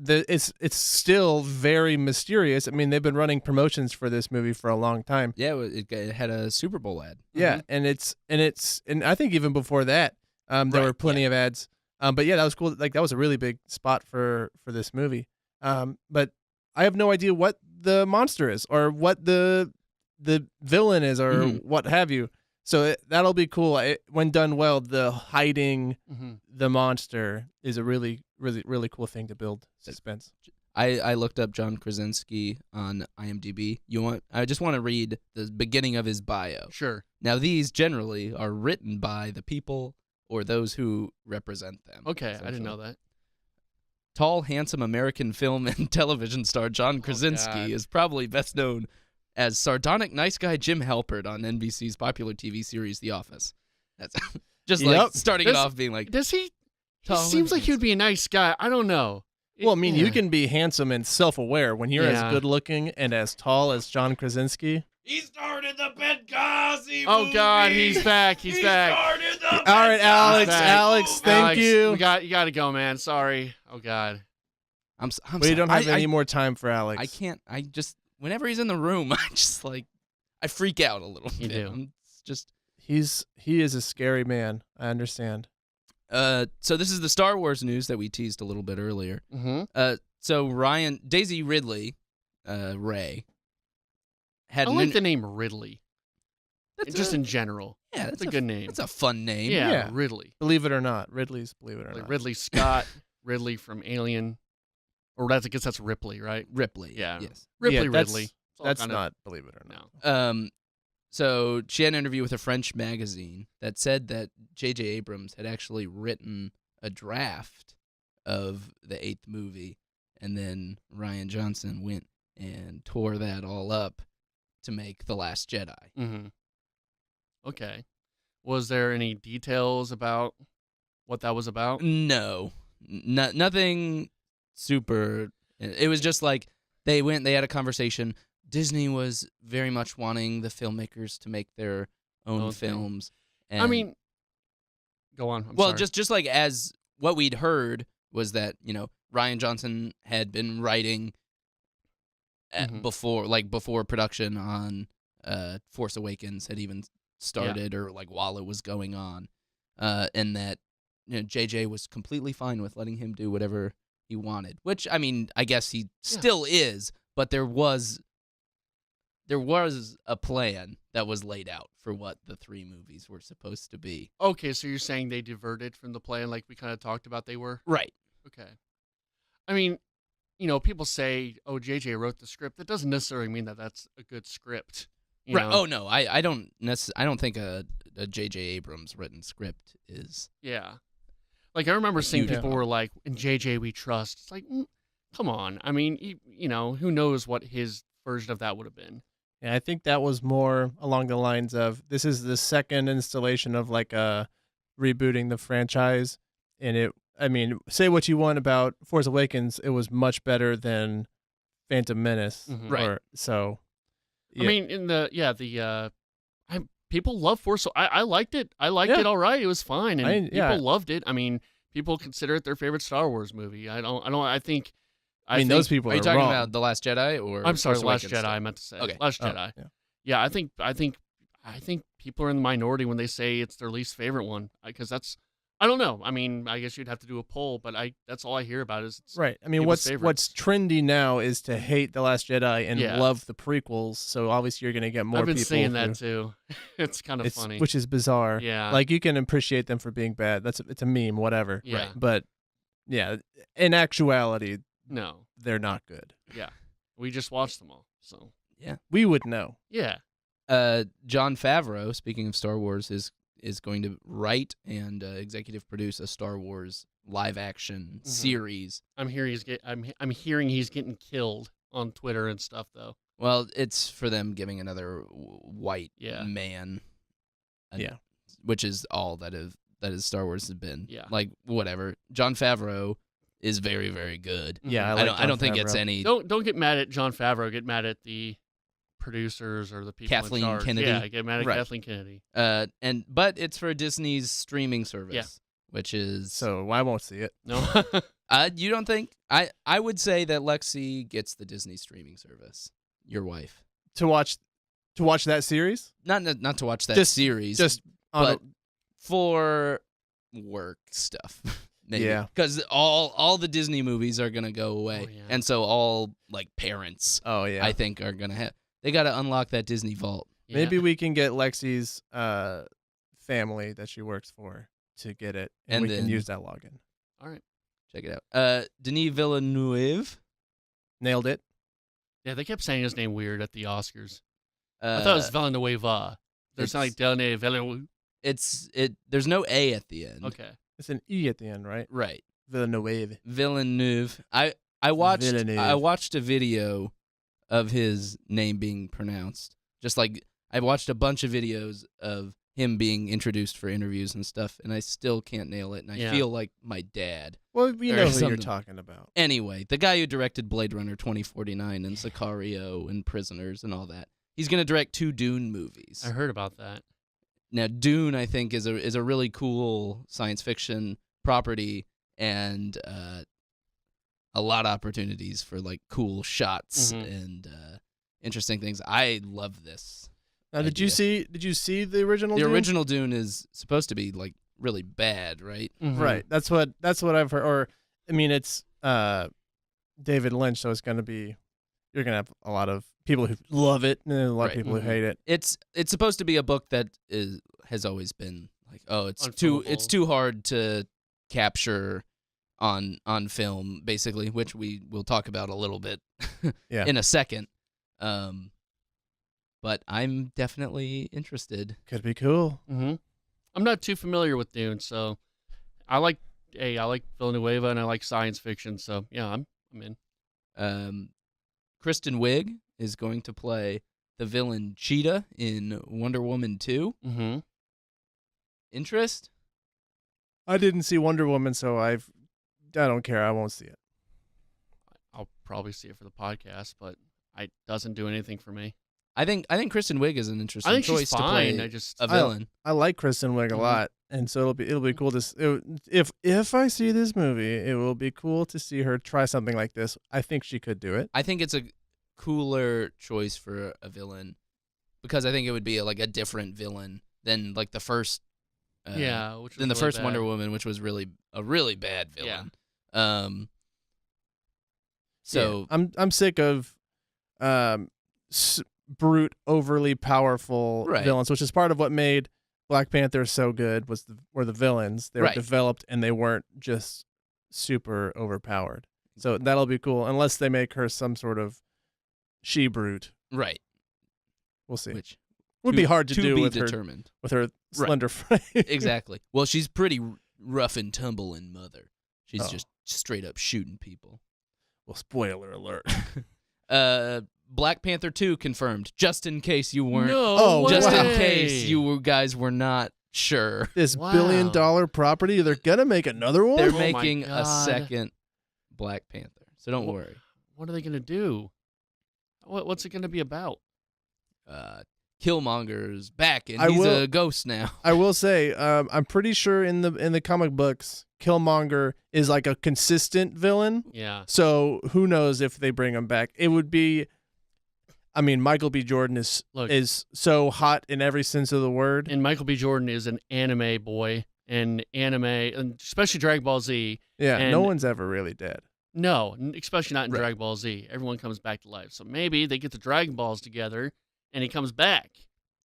it's still very mysterious. I mean, they've been running promotions for this movie for a long time. Yeah, it had a Super Bowl ad. Yeah, and I think even before that, there were plenty of ads. But yeah, that was cool. Like that was a really big spot for this movie. But I have no idea what the monster is or what the villain is or what have you. So that'll be cool. When done well, the hiding the monster is a really, really, really cool thing to build suspense. I looked up John Krasinski on IMDb. I just want to read the beginning of his bio. Sure. Now, these generally are written by the people or those who represent them. Okay, I didn't know that. Tall, handsome American film and television star John Krasinski is probably best known as sardonic nice guy Jim Halpert on NBC's popular TV series The Office. That's just starting it off being like, does he? He seems like he would be a nice guy. I don't know. Well, I mean, you can be handsome and self-aware when you're as good-looking and as tall as John Krasinski. He started the Benghazi movie. Oh God, he's back. He's back. All right, Alex, thank you. You got to go, man. Sorry. Oh God. I'm we don't have any more time for Alex. I can't. I just whenever he's in the room, I freak out a little bit. You do. He is a scary man. I understand. So this is the Star Wars news that we teased a little bit earlier. So Daisy Ridley, Rey, I like the name Ridley. Just in general. Yeah, that's a good name. That's a fun name. Yeah, Ridley. Believe it or not, Ridley's Believe It or Not. Ridley Scott, Ridley from Alien, or I guess that's Ripley, right? Ripley. Yeah. Yes. Ridley. That's not Believe It or Not. No. So she had an interview with a French magazine that said that J.J. Abrams had actually written a draft of the 8th movie, and then Rian Johnson went and tore that all up to make The Last Jedi. Mm-hmm. Okay. Was there any details about what that was about? No. Nothing super. It was just like they had a conversation. Disney was very much wanting the filmmakers to make their own films. And, I mean, go on. I'm sorry. just like as what we'd heard was that, Rian Johnson had been writing before production on Force Awakens had even started or while it was going on. And that, JJ was completely fine with letting him do whatever he wanted, which, I mean, I guess he still is, but there was a plan that was laid out for what the 3 movies were supposed to be. Okay, so you're saying they diverted from the plan like we kind of talked about they were? Right. Okay. I mean, people say, "Oh, JJ wrote the script." That doesn't necessarily mean that that's a good script. Right. know? Oh no, I don't think a JJ Abrams written script is. Yeah. Like I remember seeing huge people were like, "In JJ we trust." It's like, come on. I mean, who knows what his version of that would have been. Yeah, I think that was more along the lines of this is the second installation of like rebooting the franchise, and say what you want about Force Awakens, it was much better than Phantom Menace. Right. So, yeah. I mean, people love Force. I liked it. I liked it all right. It was fine, and people loved it. I mean, people consider it their favorite Star Wars movie. I think those people are you wrong. talking about The Last Jedi or I'm sorry, Force Last Awakens Jedi. stuff? I meant to say Okay. Last Jedi. Yeah, I think people are in the minority when they say it's their least favorite one because that's. I don't know. I mean, I guess you'd have to do a poll, but that's all I hear about is right. I mean, what's trendy now is to hate The Last Jedi and love the prequels. So obviously you're going to get more people. I've been seeing that too. It's kind of funny. Which is bizarre. Yeah. Like you can appreciate them for being bad. It's a meme, whatever. Yeah. But yeah, in actuality, no, they're not good. Yeah. We just watched them all. So yeah, we would know. Yeah. Jon Favreau, speaking of Star Wars, is going to write and executive produce a Star Wars live action series. I'm hearing he's getting killed on Twitter and stuff though. Well, it's for them giving another white man. Which is all that is Star Wars has been. Yeah. Like whatever. Jon Favreau is very, very good. Yeah, I don't think it's any. Don't get mad at Jon Favreau. Get mad at the producers or the people Kathleen in charge. Kennedy. Yeah, get mad at Kathleen Kennedy. But it's for Disney's streaming service, which is so I won't see it. No, you don't think? I would say that Lexi gets the Disney streaming service. Your wife to watch that series? Not to watch that series, but for work stuff. Maybe. Yeah, because all the Disney movies are gonna go away, and so all like parents, I think are gonna have. They got to unlock that Disney vault. Yeah. Maybe we can get Lexi's family that she works for to get it, and we can use that login. All right, check it out. Denis Villeneuve nailed it. Yeah, they kept saying his name weird at the Oscars. I thought it was Villeneuve. There's not like Denis Villeneuve. There's no A at the end. Okay. It's an E at the end, right? Right. Villeneuve. I watched a video of his name being pronounced. Just like I watched a bunch of videos of him being introduced for interviews and stuff, and I still can't nail it, and I feel like my dad. Well, you know who you're talking about. Anyway, the guy who directed Blade Runner 2049 and Sicario and Prisoners and all that. He's going to direct 2 Dune movies. I heard about that. Now, Dune, I think, is a really cool science fiction property and a lot of opportunities for like cool shots and interesting things. I love this. Now, did you see the original? The Dune? original Dune is supposed to be like really bad, right? Right. That's what I've heard. Or I mean, it's David Lynch, so it's gonna be you're gonna have a lot of people who love it and a lot of people who hate it. It's supposed to be a book that has always been like, oh, it's too hard to capture on film, basically, which we will talk about a little bit in a second. But I'm definitely interested. Could be cool. Mm-hmm. I'm not too familiar with Dune, so I like Villeneuve and I like science fiction, so yeah, I'm in. Kristen Wiig is going to play the villain Cheetah in Wonder Woman 2. Mm-hmm. Interest? I didn't see Wonder Woman, so I don't care. I won't see it. I'll probably see it for the podcast, but it doesn't do anything for me. I think Kristen Wiig is an interesting choice to play a villain. I like Kristen Wiig a lot, and so it'll be cool to if I see this movie, it will be cool to see her try something like this. I think she could do it. I think it's a cooler choice for a villain because I think it would be like a different villain than like the first. Which was than the really first bad. Wonder Woman, which was really a really bad villain. Yeah. So I'm sick of brute, overly powerful Right. villains, which is part of what made Black Panther so good. Were the villains? They were Right. developed and they weren't just super overpowered. So that'll be cool, unless they make her some sort of she brute. Right. We'll see. Which Would be hard to do be with determined. her slender frame. Exactly. Well, she's pretty rough and tumble in Mother. She's Oh. just straight up shooting people. Well, spoiler alert. Black Panther 2 confirmed. Just in case you weren't. No Just in way. case you guys were not sure. This Wow. billion-dollar property, they're gonna make another one? They're Oh my making a God. second Black Panther. So don't Wha- worry. What are they gonna do? What's it gonna be about? Killmonger's back and I he's will- a ghost now. I will say, I'm pretty sure in the comic books, Killmonger is like a consistent villain. Yeah. So who knows if they bring him back? It would be. I mean, Michael B. Jordan is so hot in every sense of the word. And Michael B. Jordan is an anime boy, and especially Dragon Ball Z. Yeah, and- no one's ever really dead. No, especially not in Right. Dragon Ball Z. Everyone comes back to life. So maybe they get the Dragon Balls together, and he comes back.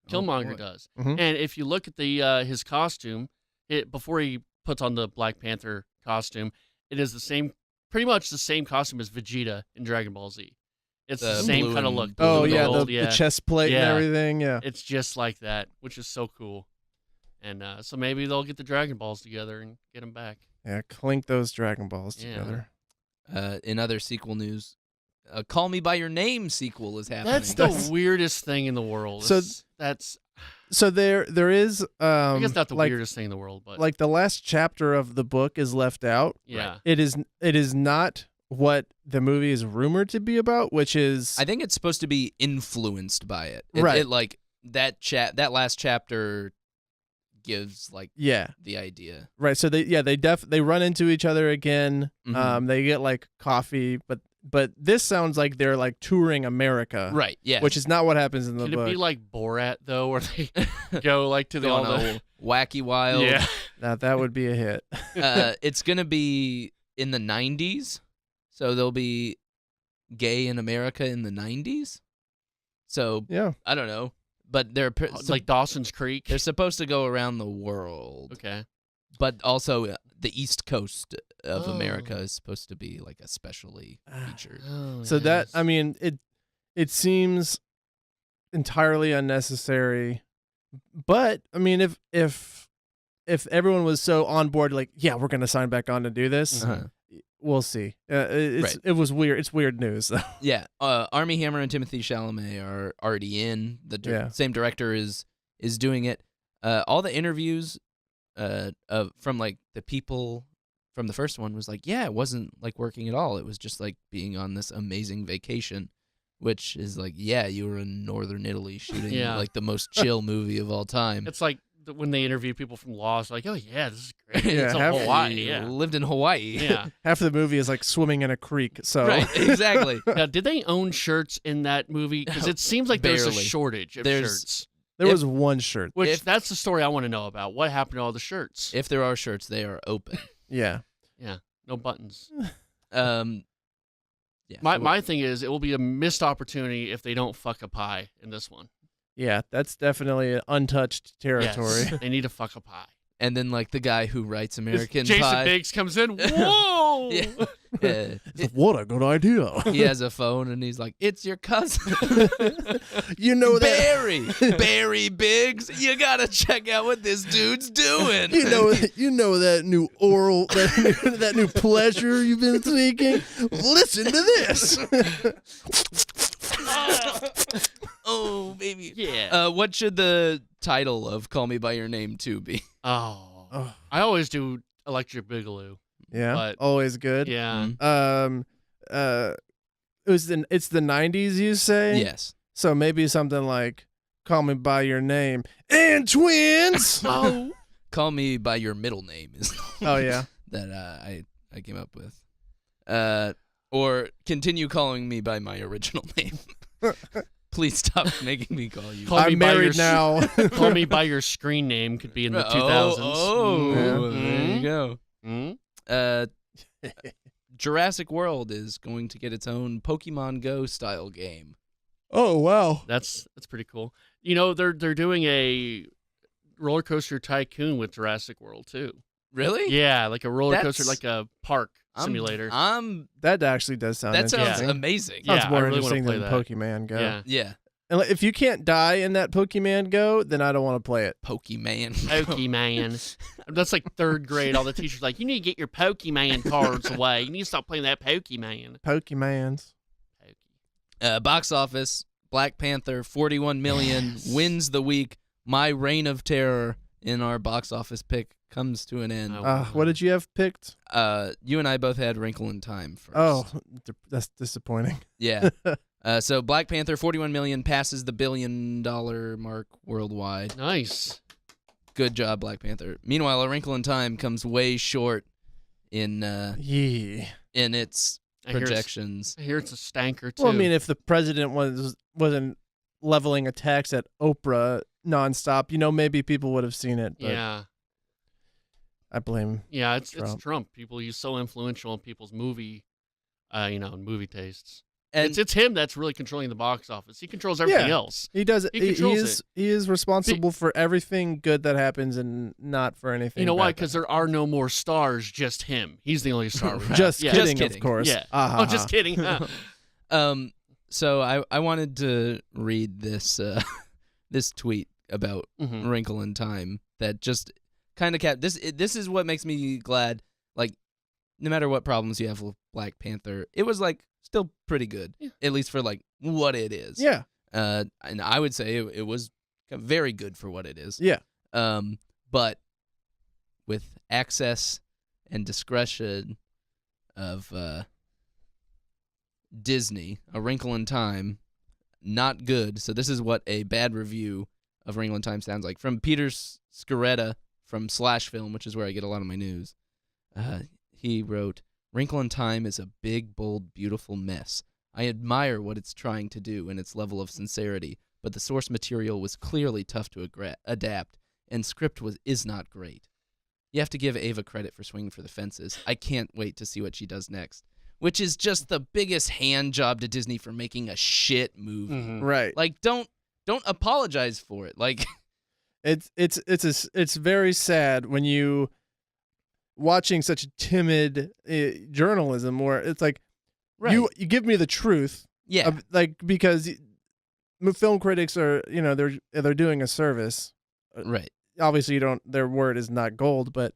Killmonger boy. does. Mhm. And if you look at the his costume, before he puts on the Black Panther costume, it is pretty much the same costume as Vegeta in Dragon Ball Z. It's the The same blue kind of and look. blue Oh and yeah, gold, the chest plate and Yeah. everything. Yeah. It's just like that, which is so cool. And so maybe they'll get the Dragon Balls together and get them back. Yeah, clink those Dragon Balls Yeah. together. In other sequel news, Call Me by Your Name sequel is happening. That's the weirdest thing in the world. So- That's So there is I guess not the like, weirdest thing in the world, but like the last chapter of the book is left out. yeah. It is not what the movie is rumored to be about, which is I think it's supposed to be influenced by it. Right. It like that last chapter gives like yeah, the idea. right. So they run into each other again. Mhm. They get like coffee, but this sounds like they're like touring America, Right. Yeah. Which is not what happens in the Can book. it be like Borat though, where they go like to the all Going the all wacky wild. yeah? that would be a hit. It's gonna be in the 90s, so there'll be gay in America in the 90s. So Yeah. I don't know, but It's like Dawson's Creek. they're supposed to go around the world, Okay. but also the East Coast of Oh. America is supposed to be like especially featured. Oh, So that yes. I mean it seems entirely unnecessary, but I mean if everyone was so on board, like yeah, we're gonna sign back on to do this, Uh-huh. we'll see. Right. It was weird. It's weird news though. Yeah, Armie Hammer and Timothy Chalamet are already in. The Yeah. same director is doing it. All the interviews from like the people from the first one was like, yeah, it wasn't like working at all. It was just like being on this amazing vacation, which is like, yeah, you were in northern Italy shooting Yeah. like the most chill movie of all time. It's like when they interview people from Lost, like, oh yeah, this is great. Yeah, it's have- Hawaii. You Yeah. lived in Hawaii. Yeah. Half of the movie is like swimming in a creek. So Right, exactly. Now, did they own shirts in that movie? Because it seems like there's a Barely. shortage of There's- shirts. there If- was one shirt. Which that's the story I want to know about. What happened to all the shirts? If there are shirts, they are open. Yeah. No buttons. Yeah, so My thing is, it will be a missed opportunity if they don't fuck a pie in this one. Yeah, that's definitely an untouched territory. Yes, they need to fuck a pie. and then like the guy who writes American Jason Pie. Biggs comes in. Whoa! Yeah. What a good idea. He has a phone and he's like, "It's your cousin, You know that Barry Biggs. You gotta check out what this dude's doing." you know that new oral that new pleasure you've been seeking. Listen to this. Oh, baby. Yeah. What should the title of Call Me by Your Name 2 be? Oh. I always do Electric Boogaloo. Yeah, But- always good. Yeah. It's the 90s, you say? Yes. So maybe something like "Call Me by Your Name" and twins. Oh. Call Me by Your Middle Name is Oh yeah. that I came up with. Or continue calling me by my original name. Please stop making me call you. Call me I'm by married your now. Call Me by Your Screen Name could be in the 2000s. Oh, Yeah. there you go. Mm. Jurassic World is going to get its own Pokemon Go style game. Oh wow, That's pretty cool. They're doing a roller coaster tycoon with Jurassic World too. Really? Yeah, like a roller coaster, like a park simulator. that actually does sound. That sounds interesting. amazing. Sounds Yeah, more I really interesting wanna than play that. Pokemon Go. Yeah. Yeah. And if you can't die in that Pokemon Go, then I don't want to play it. Pokemon. Pokemon. That's like third grade. All the teachers like, you need to get your Pokemon cards away. You need to stop playing that Pokemon. Pokemans. Box office, Black Panther, 41 million, wins the week. My reign of terror in our box office pick comes to an end. What did you have picked? You and I both had Wrinkle in Time first. Oh, that's disappointing. Yeah. So Black Panther, 41 million, passes the $1 billion mark worldwide. Nice. Good job, Black Panther. Meanwhile, A Wrinkle in Time comes way short in its projections. I hear it's a stanker too. Well, I mean, if the president wasn't leveling attacks at Oprah nonstop, maybe people would have seen it. But yeah. I blame. Yeah, it's Trump. Trump. He's so influential in people's movie tastes. And It's him that's really controlling the box office. He controls everything else. He does it. He controls He is responsible for everything good that happens and not for anything. You know why? bad Because there are no more stars, just him. He's the only star we have. Just Yeah. kidding, Just of course. Yeah. Ah, Just kidding. So I wanted to read this this tweet about Mhm. Wrinkle in Time that just kind of this is what makes me glad. Like, no matter what problems you have with Black Panther, it was like still pretty good, at least for like what it is. Yeah. And I would say it was very good for what it is. Yeah. But with access and discretion of Disney, A Wrinkle in Time, not good. So this is what a bad review of Wrinkle in Time sounds like. From Peter Scaretta from Slash Film, which is where I get a lot of my news. He wrote, Wrinkle in Time is a big, bold, beautiful mess. I admire what it's trying to do and its level of sincerity, but the source material was clearly tough to adapt, and script is not great. You have to give Ava credit for swinging for the fences. I can't wait to see what she does next. Which is just the biggest hand job to Disney for making a shit movie. Mhm. Right. Like, don't apologize for it. Like, it's very sad when you watching such timid journalism where it's like you give me the truth. Yeah. Because film critics are they're doing a service. Right. Obviously, their word is not gold, but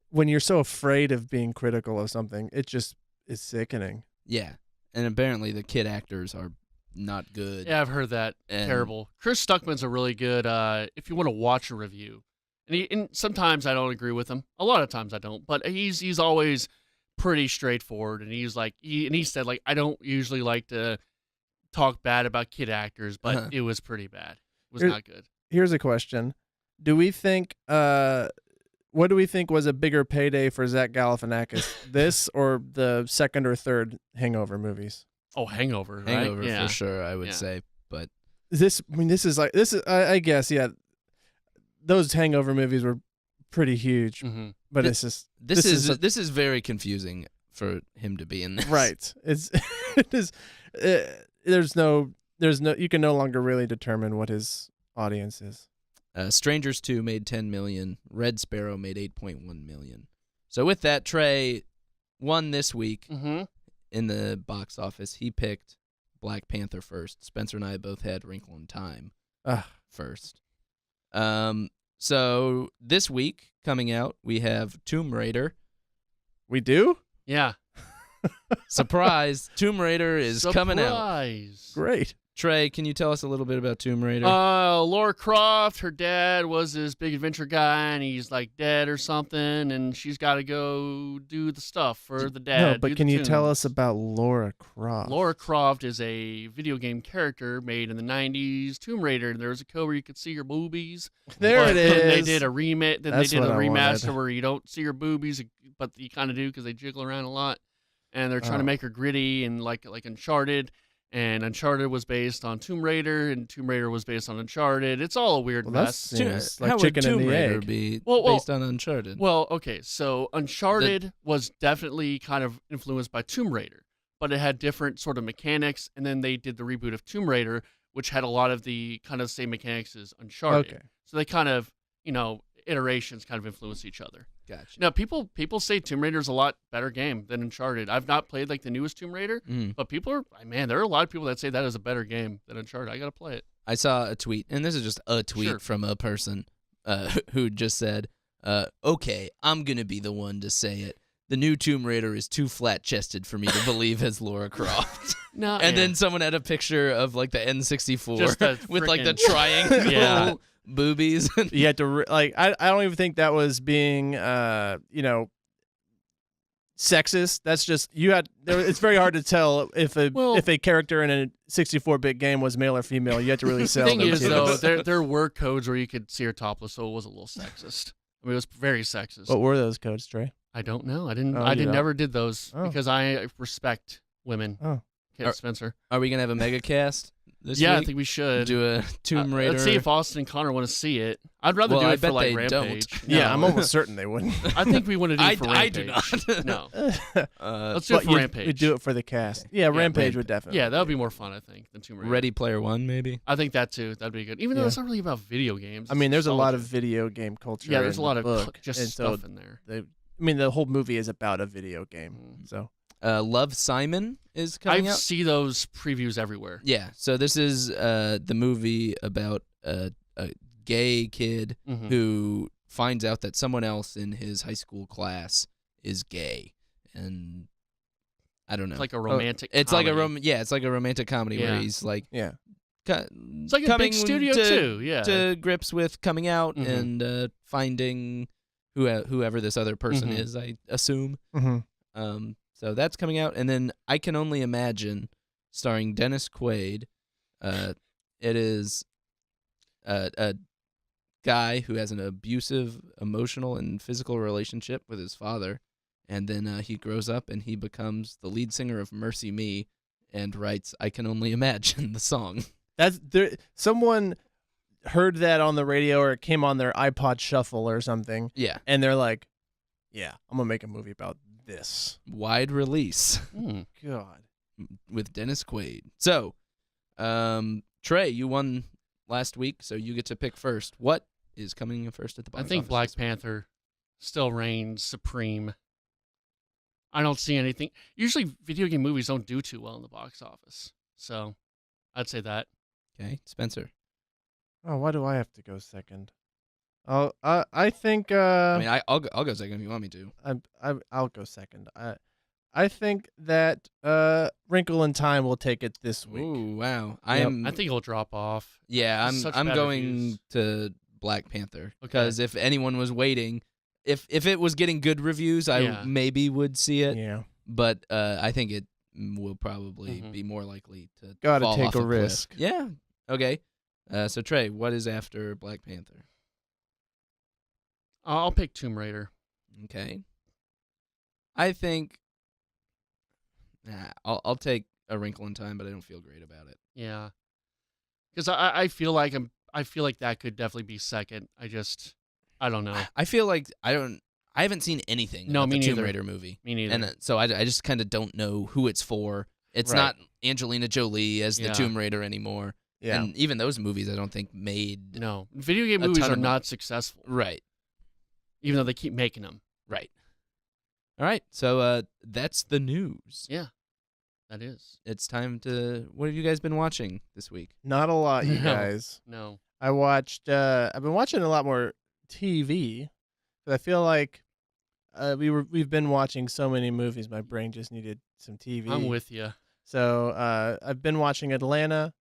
when you're so afraid of being critical of something, it just is sickening. Yeah. And apparently the kid actors are not good. Yeah, I've heard that. Terrible. Chris Stuckman's a really good, if you want to watch a review. And sometimes I don't agree with him. A lot of times I don't. But he's always pretty straightforward. And he's like, he said, like, I don't usually like to talk bad about kid actors, but it was pretty bad. It was not good. Here's a question. Do we think, what do we think was a bigger payday for Zach Galifianakis, this or the second or third Hangover movies? Oh, Hangover, right? Hangover Yeah. for sure, I would say. But I guess, yeah. Those Hangover movies were pretty huge, but it's just this is very confusing for him to be in this. Right. It is. There's no. You can no longer really determine what his audience is. Strangers 2 made 10 million. Red Sparrow made 8.1 million. So with that, Trey won this week in the box office. He picked Black Panther first. Spencer and I both had Wrinkle in Time first. So this week coming out, we have Tomb Raider. We do? Yeah. Surprise! Tomb Raider is coming out. Great. Trey, can you tell us a little bit about Tomb Raider? Laura Croft, her dad was this big adventure guy, and he's like dead or something, and she's got to go do the stuff for the dad. No, but can you tell us about Laura Croft? Laura Croft is a video game character made in the 90s, Tomb Raider, and there was a code where you could see your boobies. There it is. Then they did a remake. Then That's they did a what I remaster wanted. where you don't see your boobies, but you kind of do because they jiggle around a lot. And they're trying to make her gritty and like Uncharted. And Uncharted was based on Tomb Raider, and Tomb Raider was based on Uncharted. It's all a weird mess. That's How like would chicken Tomb and the Raider egg. be Well, based on Uncharted? Well, okay, so Uncharted was definitely kind of influenced by Tomb Raider, but it had different sort of mechanics. And then they did the reboot of Tomb Raider, which had a lot of the kind of same mechanics as Uncharted. Okay. So they kind of, iterations kind of influence each other. Gotcha. Now, people say Tomb Raider is a lot better game than Uncharted. I've not played like the newest Tomb Raider, but there are a lot of people that say that is a better game than Uncharted. I got to play it. I saw a tweet, and this is just a tweet from a person who just said, okay, I'm going to be the one to say it. The new Tomb Raider is too flat-chested for me to believe as Lara Croft. Then someone had a picture of like the N64 with like the triangle boobies. You had to I don't even think that was being sexist. That's just it's very hard to tell if a character in a 64-bit game was male or female. You had to really sell. The thing is, though, there were codes where you could see her topless, so it was a little sexist. I mean, it was very sexist. What were those codes, Trey? I don't know. I didn't. Never did those because I respect women. Oh, Kate Spencer. Are we gonna have a mega cast this week? I think we should do a Tomb Raider. Let's see if Austin and Connor want to see it. I'd rather do it for like Rampage. Don't. Yeah, I'm almost certain they wouldn't. I think we want to do it for Rampage. I do not. No. Let's do it for Rampage. We do it for the cast. Yeah, Rampage would definitely. Yeah, that would be more fun, I think, than Tomb Raider. Ready Player One, maybe. I think that too. That'd be good. Even though it's not really about video games. I mean, there's a lot of video game culture. Yeah, there's a lot of just stuff in there. The whole movie is about a video game. So, Love, Simon is coming out. I see those previews everywhere. Yeah, so this is the movie about a gay kid who finds out that someone else in his high school class is gay, and I don't know. It's like a romantic. It's comedy. it's like a romantic comedy where he's like, it's like a big studio too. Yeah, to grips with coming out and finding whoever this other person is, I assume. So that's coming out, and then I Can Only Imagine, starring Dennis Quaid. It is a guy who has an abusive emotional and physical relationship with his father, and then he grows up and he becomes the lead singer of Mercy Me and writes I Can Only Imagine, the song. Someone heard that on the radio or it came on their iPod Shuffle or something. Yeah. And they're like, yeah, I'm going to make a movie about this. Wide release. God. With Dennis Quaid. So, Trey, you won last week, so you get to pick first. What is coming in first at the box office? I think Black Panther still reigns supreme. I don't see anything. Usually video game movies don't do too well in the box office. So, I'd say that. Okay, Spencer. Oh, why do I have to go second? Oh, I think. I'll go second if you want me to. I'll go second. I think that Wrinkle in Time will take it this week. Ooh, wow! I think it'll drop off. Yeah, I'm going to Black Panther because if anyone was waiting, if it was getting good reviews, I maybe would see it. Yeah, but I think it will probably be more likely to gotta fall take off a cliff. risk. Yeah. Okay. So Trey, what is after Black Panther? I'll pick Tomb Raider. Okay. I think I'll take A Wrinkle in Time, but I don't feel great about it. Yeah. Because I feel like that could definitely be second. I don't know. I feel like I haven't seen anything about the Tomb Raider movie. Me neither. And so I just kind of don't know who it's for. It's not Angelina Jolie as the Tomb Raider anymore. Yeah. And even those movies I don't think made No. Video game movies are not successful. Right. Even though they keep making them. Right. All right. So that's the news. Yeah. That is. It's time to. What have you guys been watching this week? Not a lot, you guys. No. I watched. I've been watching a lot more TV, but I feel like we've been watching so many movies. My brain just needed some TV. I'm with you. So I've been watching Atlanta,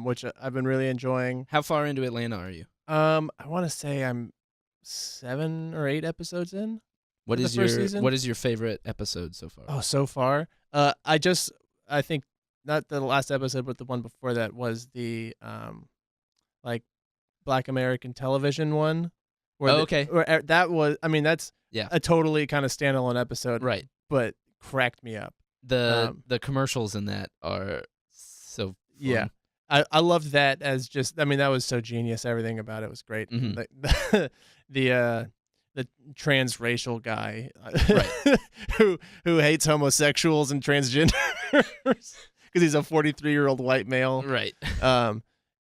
which I've been really enjoying. How far into Atlanta are you? I want to say I'm 7 or 8 episodes in. What is your favorite episode so far? Oh, so far, I think not the last episode, but the one before that was the like Black American television one. Okay. Where that was. I mean, that's a totally kind of standalone episode, right? But cracked me up. The commercials in that are so fun. Yeah. I loved that as just. I mean, that was so genius. Everything about it was great. The transracial guy Right. who hates homosexuals and transgenders because he's a 43-year-old white male. Right.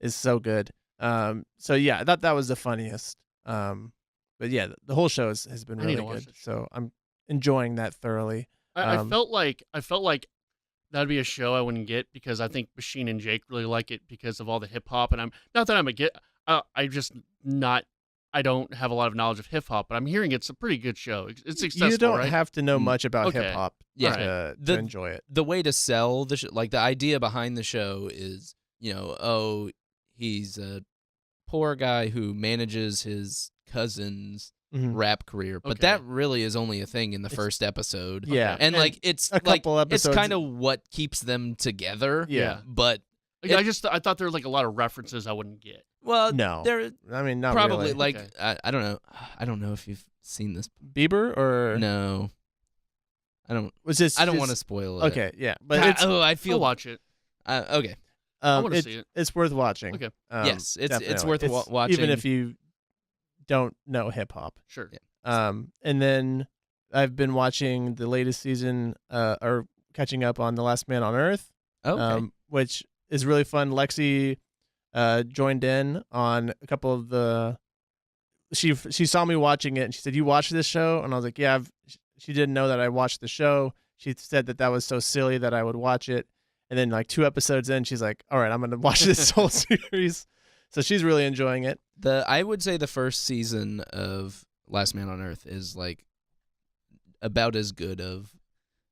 Is so good. So yeah, I thought that was the funniest. But yeah, the whole show has been really good. So I'm enjoying that thoroughly. I felt like that'd be a show I wouldn't get because I think Machine and Jake really like it because of all the hip hop, and I'm not that I'm a get. I don't have a lot of knowledge of hip hop, but I'm hearing it's a pretty good show. It's successful. You don't right? have to know much about Okay. hip hop Yeah. to enjoy it. The way to sell the like the idea behind the show is, he's a poor guy who manages his cousin's rap career, but that really is only a thing in the first episode. Yeah. And like it's a couple episodes. It's kind of what keeps them together. Yeah. But I thought there were like a lot of references I wouldn't get. Well, no. I mean, not probably really. like Okay. I don't know. I don't know if you've seen this. Bieber or No. I don't want to spoil it. Okay, yeah, but it's I feel I'll watch it. okay. I want to see it. It's worth watching. Okay. Yes, it's definitely. worth watching, even if you don't know hip hop. Sure. Yeah. And then I've been watching the latest season, or catching up on The Last Man on Earth. Okay. Which is really fun. Lexi joined in on a couple of the. She saw me watching it and she said, "You watch this show?" And I was like, "Yeah." She didn't know that I watched the show. She said that was so silly that I would watch it. And then like 2 episodes in, she's like, "All right, I'm going to watch this whole series." So she's really enjoying it. I would say the first season of Last Man on Earth is like about as good of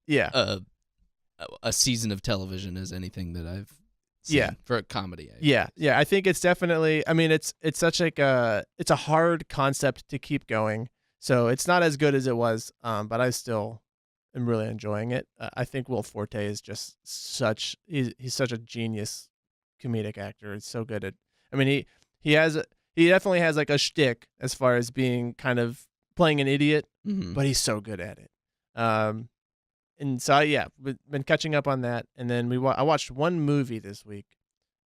a season of television as anything that I've seen for a comedy. Yeah. I think it's definitely. I mean, it's such like it's a hard concept to keep going. So it's not as good as it was, but I still am really enjoying it. I think Will Forte is just he's such a genius comedic actor. It's so good at. I mean, he definitely has like a shtick as far as being kind of playing an idiot, but he's so good at it. And so we've been catching up on that, and then I watched one movie this week,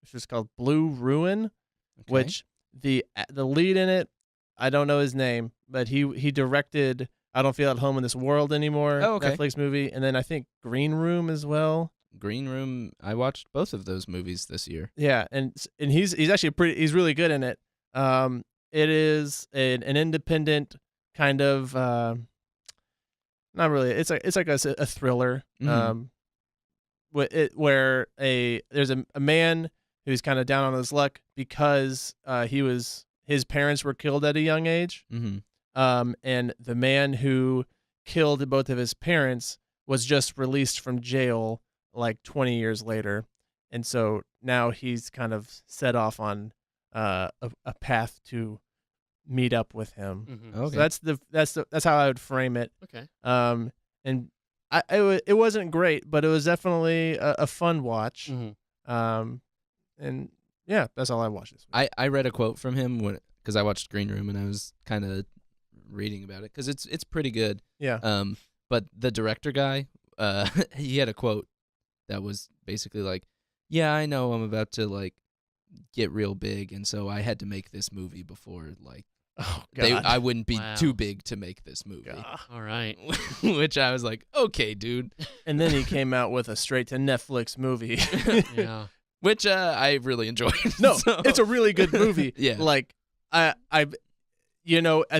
which was called Blue Ruin, which the lead in it, I don't know his name, but he directed I Don't Feel at Home in This World Anymore, Netflix movie, and then I think Green Room as well. Green Room, I watched both of those movies this year. Yeah, and he's actually he's really good in it. It is an independent kind of not really. It's like a thriller. Where there's a man who's kind of down on his luck because his parents were killed at a young age. And the man who killed both of his parents was just released from jail like 20 years later. And so now he's kind of set off on a path to meet up with him. Okay. So that's how I would frame it. Okay. And it wasn't great, but it was definitely a fun watch. And yeah, that's all I watched this week. I read a quote from him because I watched Green Room and I was kind of reading about it because it's pretty good. Yeah. But the director guy, he had a quote that was basically like, "Yeah, I know I'm about to like get real big, and so I had to make this movie before like I wouldn't be too big to make this movie." All right. Which I was like, "Okay, dude." And then he came out with a straight to Netflix movie. Yeah. Which I really enjoyed. No, it's a really good movie. Yeah. Like I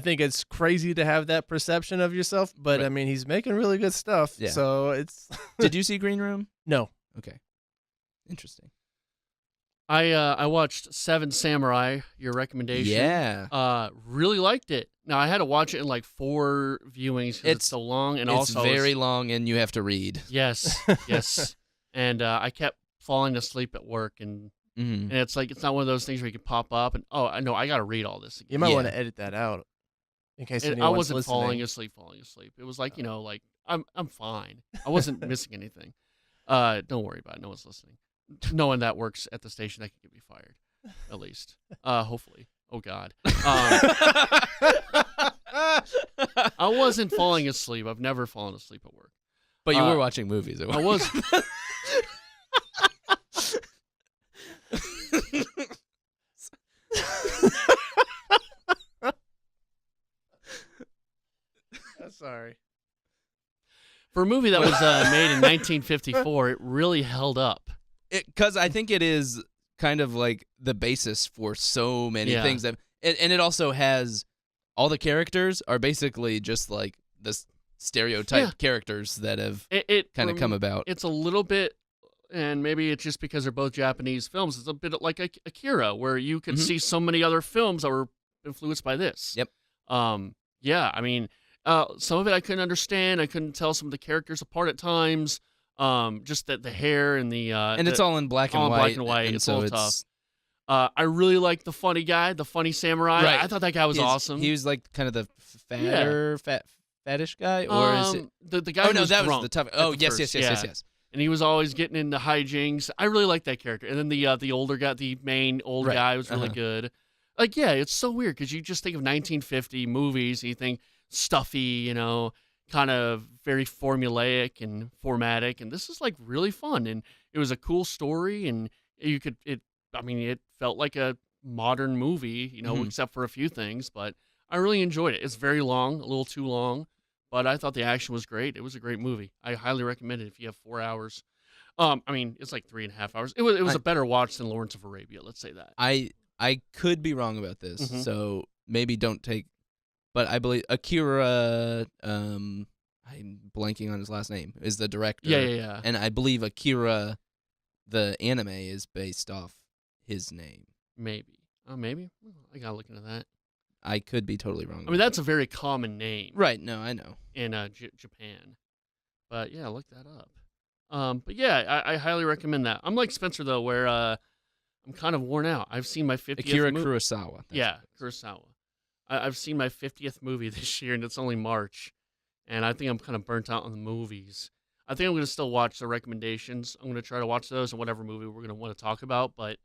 think it's crazy to have that perception of yourself, but Right. I mean, he's making really good stuff. Yeah. So it's Did you see Green Room? No. Okay. Interesting. I watched Seven Samurai, your recommendation. Yeah. Really liked it. Now I had to watch it in like 4 viewings because it's so long, and it's also very long, and you have to read. Yes. And I kept falling asleep at work, and it's like it's not one of those things where you can pop up and I know I got to read all this again. You might want to edit that out in case anyone's I wasn't listening. falling asleep. It was like like I'm fine. I wasn't missing anything. Don't worry about it. No one's listening. No one that works at the station that can get me fired, at least. Hopefully. Oh God. I wasn't falling asleep. I've never fallen asleep at work. But you were watching movies. I was. Sorry. For a movie that was made in 1954, it really held up. Because I think it is kind of like the basis for so many things. And it also has all the characters are basically just like the stereotype characters that have kind of come about. It's a little bit, and maybe it's just because they're both Japanese films, it's a bit like Akira, where you could see so many other films that were influenced by this. Yep. Yeah, I mean, some of it I couldn't understand. I couldn't tell some of the characters apart at times. Just the hair and it's all in black and white. Black and white. It's all tough. I really like the funny guy, the funny samurai. Right. I thought that guy was awesome. He was like kind of the faddish guy, or is it the guy? Oh no, that drunk was the tough. Oh yes. And he was always getting into hijinks. I really liked that character. And then the older guy, the main old guy, was really good. Like, yeah, it's so weird because you just think of 1950 movies and you think stuffy, kind of very formulaic and formatic. And this is like really fun. And it was a cool story. And it felt like a modern movie, except for a few things. But I really enjoyed it. It's very long, a little too long. But I thought the action was great. It was a great movie. I highly recommend it if you have 4 hours. It's like 3.5 hours. It was a better watch than Lawrence of Arabia. Let's say that. I could be wrong about this, so maybe don't take. But I believe Akira. I'm blanking on his last name. Is the director? Yeah. And I believe Akira, the anime, is based off his name. Maybe. I gotta look into that. I could be totally wrong. I mean, that's a very common name. Right, no, I know. In Japan. But, yeah, look that up. But, yeah, I highly recommend that. I'm like Spencer, though, where I'm kind of worn out. I've seen my 50th Akira Kurosawa. Yeah, Kurosawa. I've seen my 50th movie this year, and it's only March. And I think I'm kind of burnt out on the movies. I think I'm going to still watch the recommendations. I'm going to try to watch those and whatever movie we're going to want to talk about. But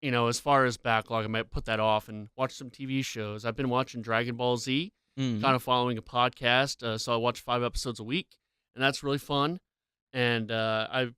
as far as backlog, I might put that off and watch some TV shows. I've been watching Dragon Ball Z, kind of following a podcast. So I watch 5 episodes a week, and that's really fun. And I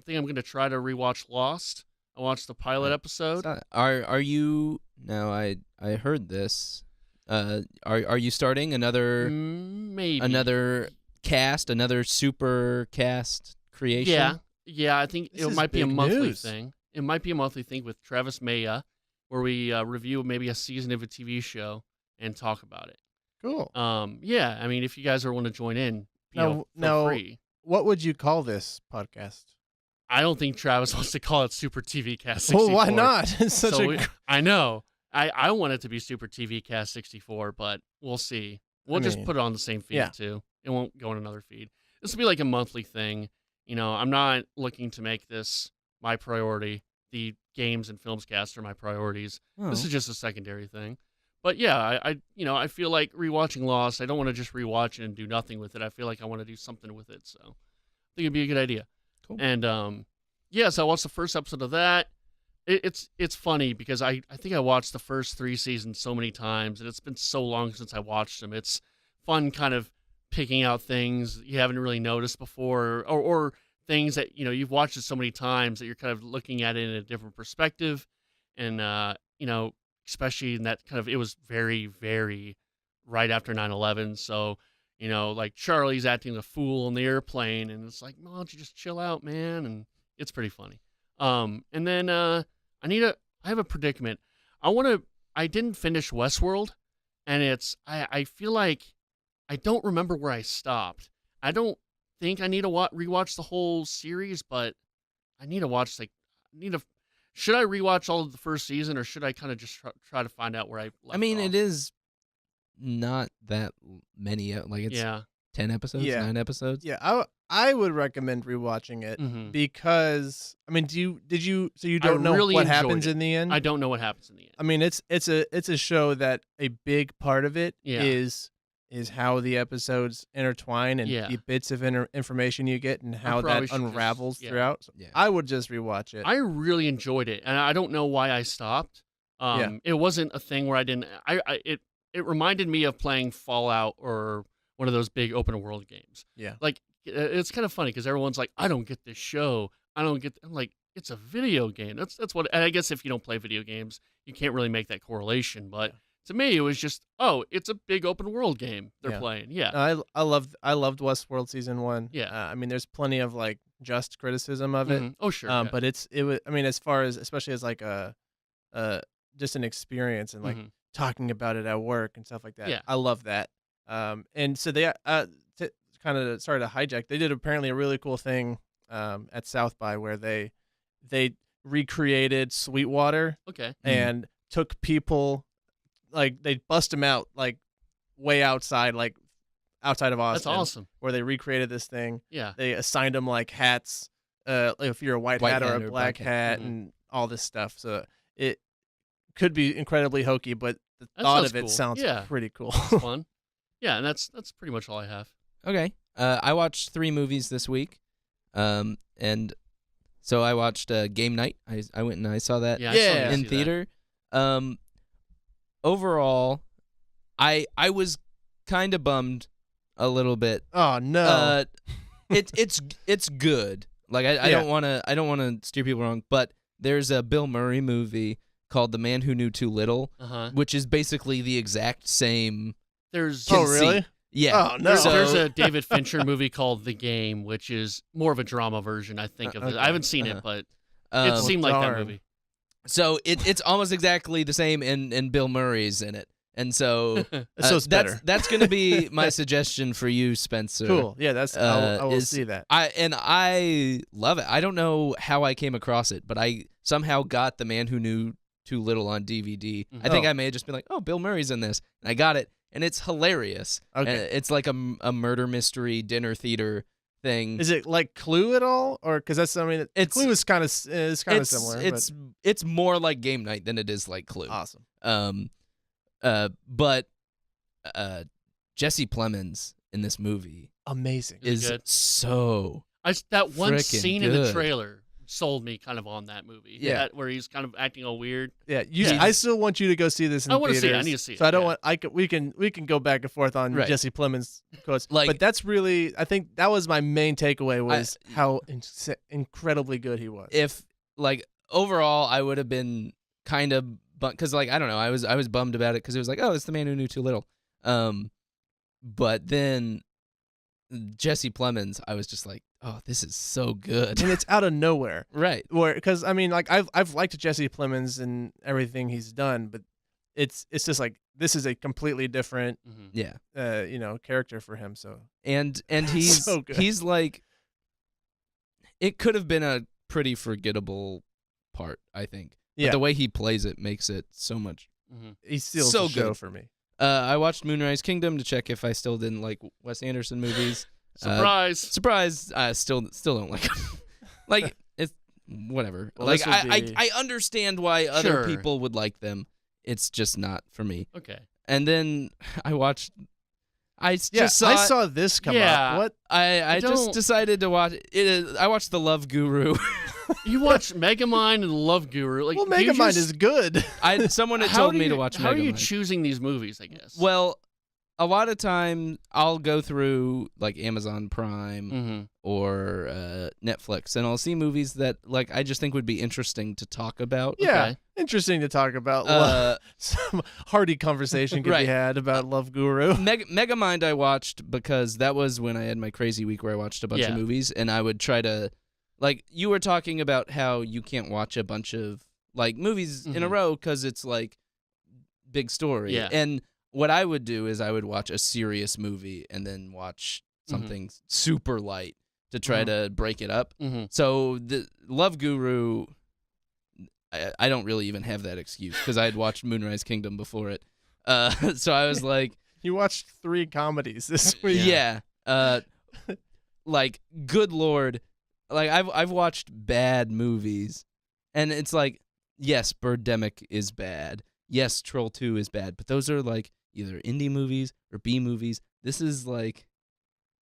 think I'm going to try to rewatch Lost. I watched the pilot episode. Are you now? I heard this. Are you starting another maybe another cast, another super cast creation? Yeah. I think it might be a monthly thing. It might be a monthly thing with Travis Maya, where we review maybe a season of a TV show and talk about it. Cool. Yeah. I mean, if you guys want to join in, feel free. What would you call this podcast? I don't think Travis wants to call it Super TV Cast 64. Well, why not? It's such I know. I want it to be Super TV Cast 64, but we'll see. We'll just put it on the same feed, too. It won't go on another feed. This will be like a monthly thing. I'm not looking to make this my priority. The games and FilmsCast are my priorities. Oh. This is just a secondary thing. But yeah, I feel like rewatching Lost. I don't want to just rewatch it and do nothing with it. I feel like I want to do something with it. So I think it'd be a good idea. Cool. And so I watched the first episode of that. It's funny because I think I watched the first 3 seasons so many times, and it's been so long since I watched them. It's fun kind of picking out things you haven't really noticed before, or things that you've watched it so many times that you're kind of looking at it in a different perspective. And especially in that kind of, it was very, very right after 9/11. So like Charlie's acting a fool on the airplane, and it's like, why don't you just chill out, man? And it's pretty funny. And then I have a predicament. I didn't finish Westworld, and I feel like I don't remember where I stopped. I don't think I need to rewatch the whole series, but I need to watch should I rewatch all of the first season, or should I kind of just try to find out where I left off? It is not that many, like it's 10 episodes, 9 episodes. Yeah, I would recommend rewatching it because you don't know what happens in the end? I don't know what happens in the end. I mean, it's a show that a big part of it is how the episodes intertwine and the bits of information you get and how that unravels throughout. So I would just rewatch it. I really enjoyed it, and I don't know why I stopped. It wasn't a thing where I didn't. It reminded me of playing Fallout or one of those big open world games. Yeah, like it's kind of funny because everyone's like, I don't get this show. I'm like, it's a video game. That's what. And I guess if you don't play video games, you can't really make that correlation. But To me, it was just, oh, it's a big open world game they're playing. Yeah. I loved Westworld season 1. Yeah. I mean, there's plenty of like just criticism of it. Oh, sure. But it was. I mean, as far as especially as like a just an experience and like talking about it at work and stuff like that. Yeah. I love that. And so they kind of sorry to hijack. They did apparently a really cool thing at South by where they recreated Sweetwater. Okay. And took people, like they bust them out like way outside, like outside of Austin. That's awesome. Where they recreated this thing. Yeah. They assigned them like hats, if you're a white hat or a black hat, and all this stuff. So it could be incredibly hokey, but the thought of it sounds pretty cool. It's fun. Yeah, and that's pretty much all I have. Okay. I watched 3 movies this week. And so I watched Game Night. I went and I saw that in theater. Overall, I was kind of bummed a little bit. Oh no. It's good. Like I don't want to steer people wrong, but there's a Bill Murray movie called The Man Who Knew Too Little, which is basically the exact same. There's really? Yeah. Oh no. There's a David Fincher movie called The Game, which is more of a drama version, I think, of it. I haven't seen it, but it seemed like that movie. So it's almost exactly the same, and Bill Murray's in it. And so, so it's better. That's going to be my suggestion for you, Spencer. Cool. Yeah, I will see that. I love it. I don't know how I came across it, but I somehow got The Man Who Knew Too Little on DVD. I think I may have just been like, oh, Bill Murray's in this. And I got it, and it's hilarious. Okay. And it's like a murder mystery dinner theater thing. Is it like Clue at all, or because that's Clue is kind of similar. It's more like Game Night than it is like Clue. Awesome. But Jesse Plemons in this movie amazing is so that one scene in the good. trailer sold me kind of on that movie. Yeah, where he's kind of acting all weird. Yeah, I still want you to go see this in I want to theaters. see it. I need to see it. So I don't want. We can go back and forth on Jesse Plemons quotes. But that's really, I think that was my main takeaway was how incredibly good he was. If like overall, I would have been kind of because like I don't know, I was bummed about it because it was like, oh, it's The Man Who Knew Too Little. But then Jesse Plemons, I was just like, oh, this is so good. And it's out of nowhere. Right. Because I mean, like I've liked Jesse Plemons and everything he's done, but it's just like this is a completely different character for him. So and he's so good. He's like, it could have been a pretty forgettable part, I think. But the way he plays it makes it so much. He steals so the show good for me. I watched Moonrise Kingdom to check if I still didn't like Wes Anderson movies. Surprise! I still don't like him. Like it's whatever. Well, like I understand why other people would like them. It's just not for me. Okay. And then I watched. I saw this come up. What? I just decided to watch it. I watched The Love Guru. You watch Megamind and The Love Guru. Like, well, Megamind is good. Someone had told me to watch Megamind. How are you choosing these movies, I guess? Well, a lot of time I'll go through like Amazon Prime or Netflix, and I'll see movies that like I just think would be interesting to talk about. Yeah, interesting to talk about. Some hearty conversation could be had about Love Guru. Megamind I watched because that was when I had my crazy week where I watched a bunch of movies, and I would try to, like, you were talking about how you can't watch a bunch of like movies in a row because it's like big story. Yeah. And what I would do is I would watch a serious movie and then watch something super light to try to break it up. So the Love Guru, I don't really even have that excuse because I had watched Moonrise Kingdom before it. So I was like, you watched 3 comedies this week. Yeah. Like, good Lord. Like I've watched bad movies, and it's like, yes, Birdemic is bad. Yes, Troll 2 is bad, but those are like either indie movies or B movies. This is like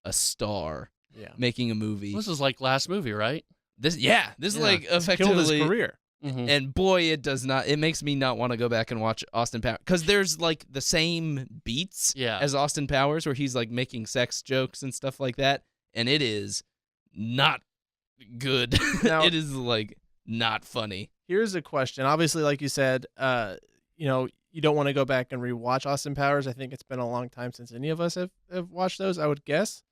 a star making a movie. This is like last movie, right? This is like effectively killed his career. And boy, it does not. It makes me not want to go back and watch Austin Powers because there's like the same beats as Austin Powers, where he's like making sex jokes and stuff like that, and it is not good. Now, it is like not funny. Here's a question. Obviously, like you said, you don't want to go back and rewatch Austin Powers. I think it's been a long time since any of us have watched those, I would guess.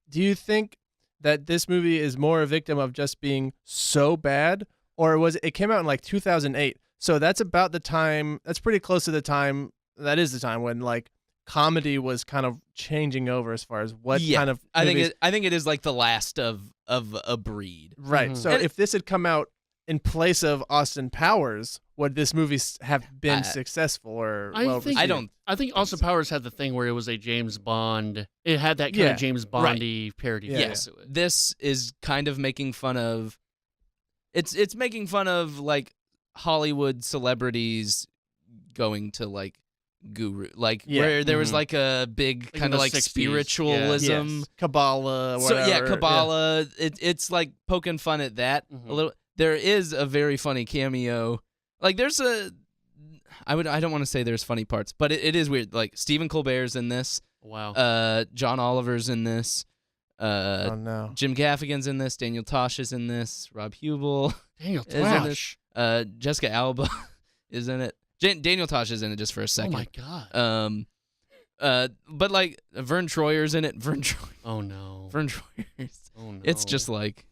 Do you think that this movie is more a victim of just being so bad, or it came out in like 2008? So that's about the time, that's pretty close to the time, that is the time when like comedy was kind of changing over as far as what kind of movies. I think it is like the last of a breed. Right. Mm-hmm. So if this had come out in place of Austin Powers, would this movie have been successful or well received? I think Austin Powers had the thing where it was a James Bond. It had that kind of James Bondy parody. Yes. This is kind of making fun of. It's making fun of like Hollywood celebrities going to like guru, like where there was like a big kind of like 60s. spiritualism, Kabbalah, whatever. So Kabbalah. It's like poking fun at that a little. There is a very funny cameo. Like there's I don't want to say there's funny parts, but it is weird. Like Stephen Colbert's in this. Wow. John Oliver's in this. Oh no. Jim Gaffigan's in this. Daniel Tosh is in this. Rob Hubel Daniel is in this. Jessica Alba is in it. Daniel Tosh is in it just for a second. Oh my god. But like Vern Troyer's in it. Oh no. Vern Troyer's. Oh no. It's just like,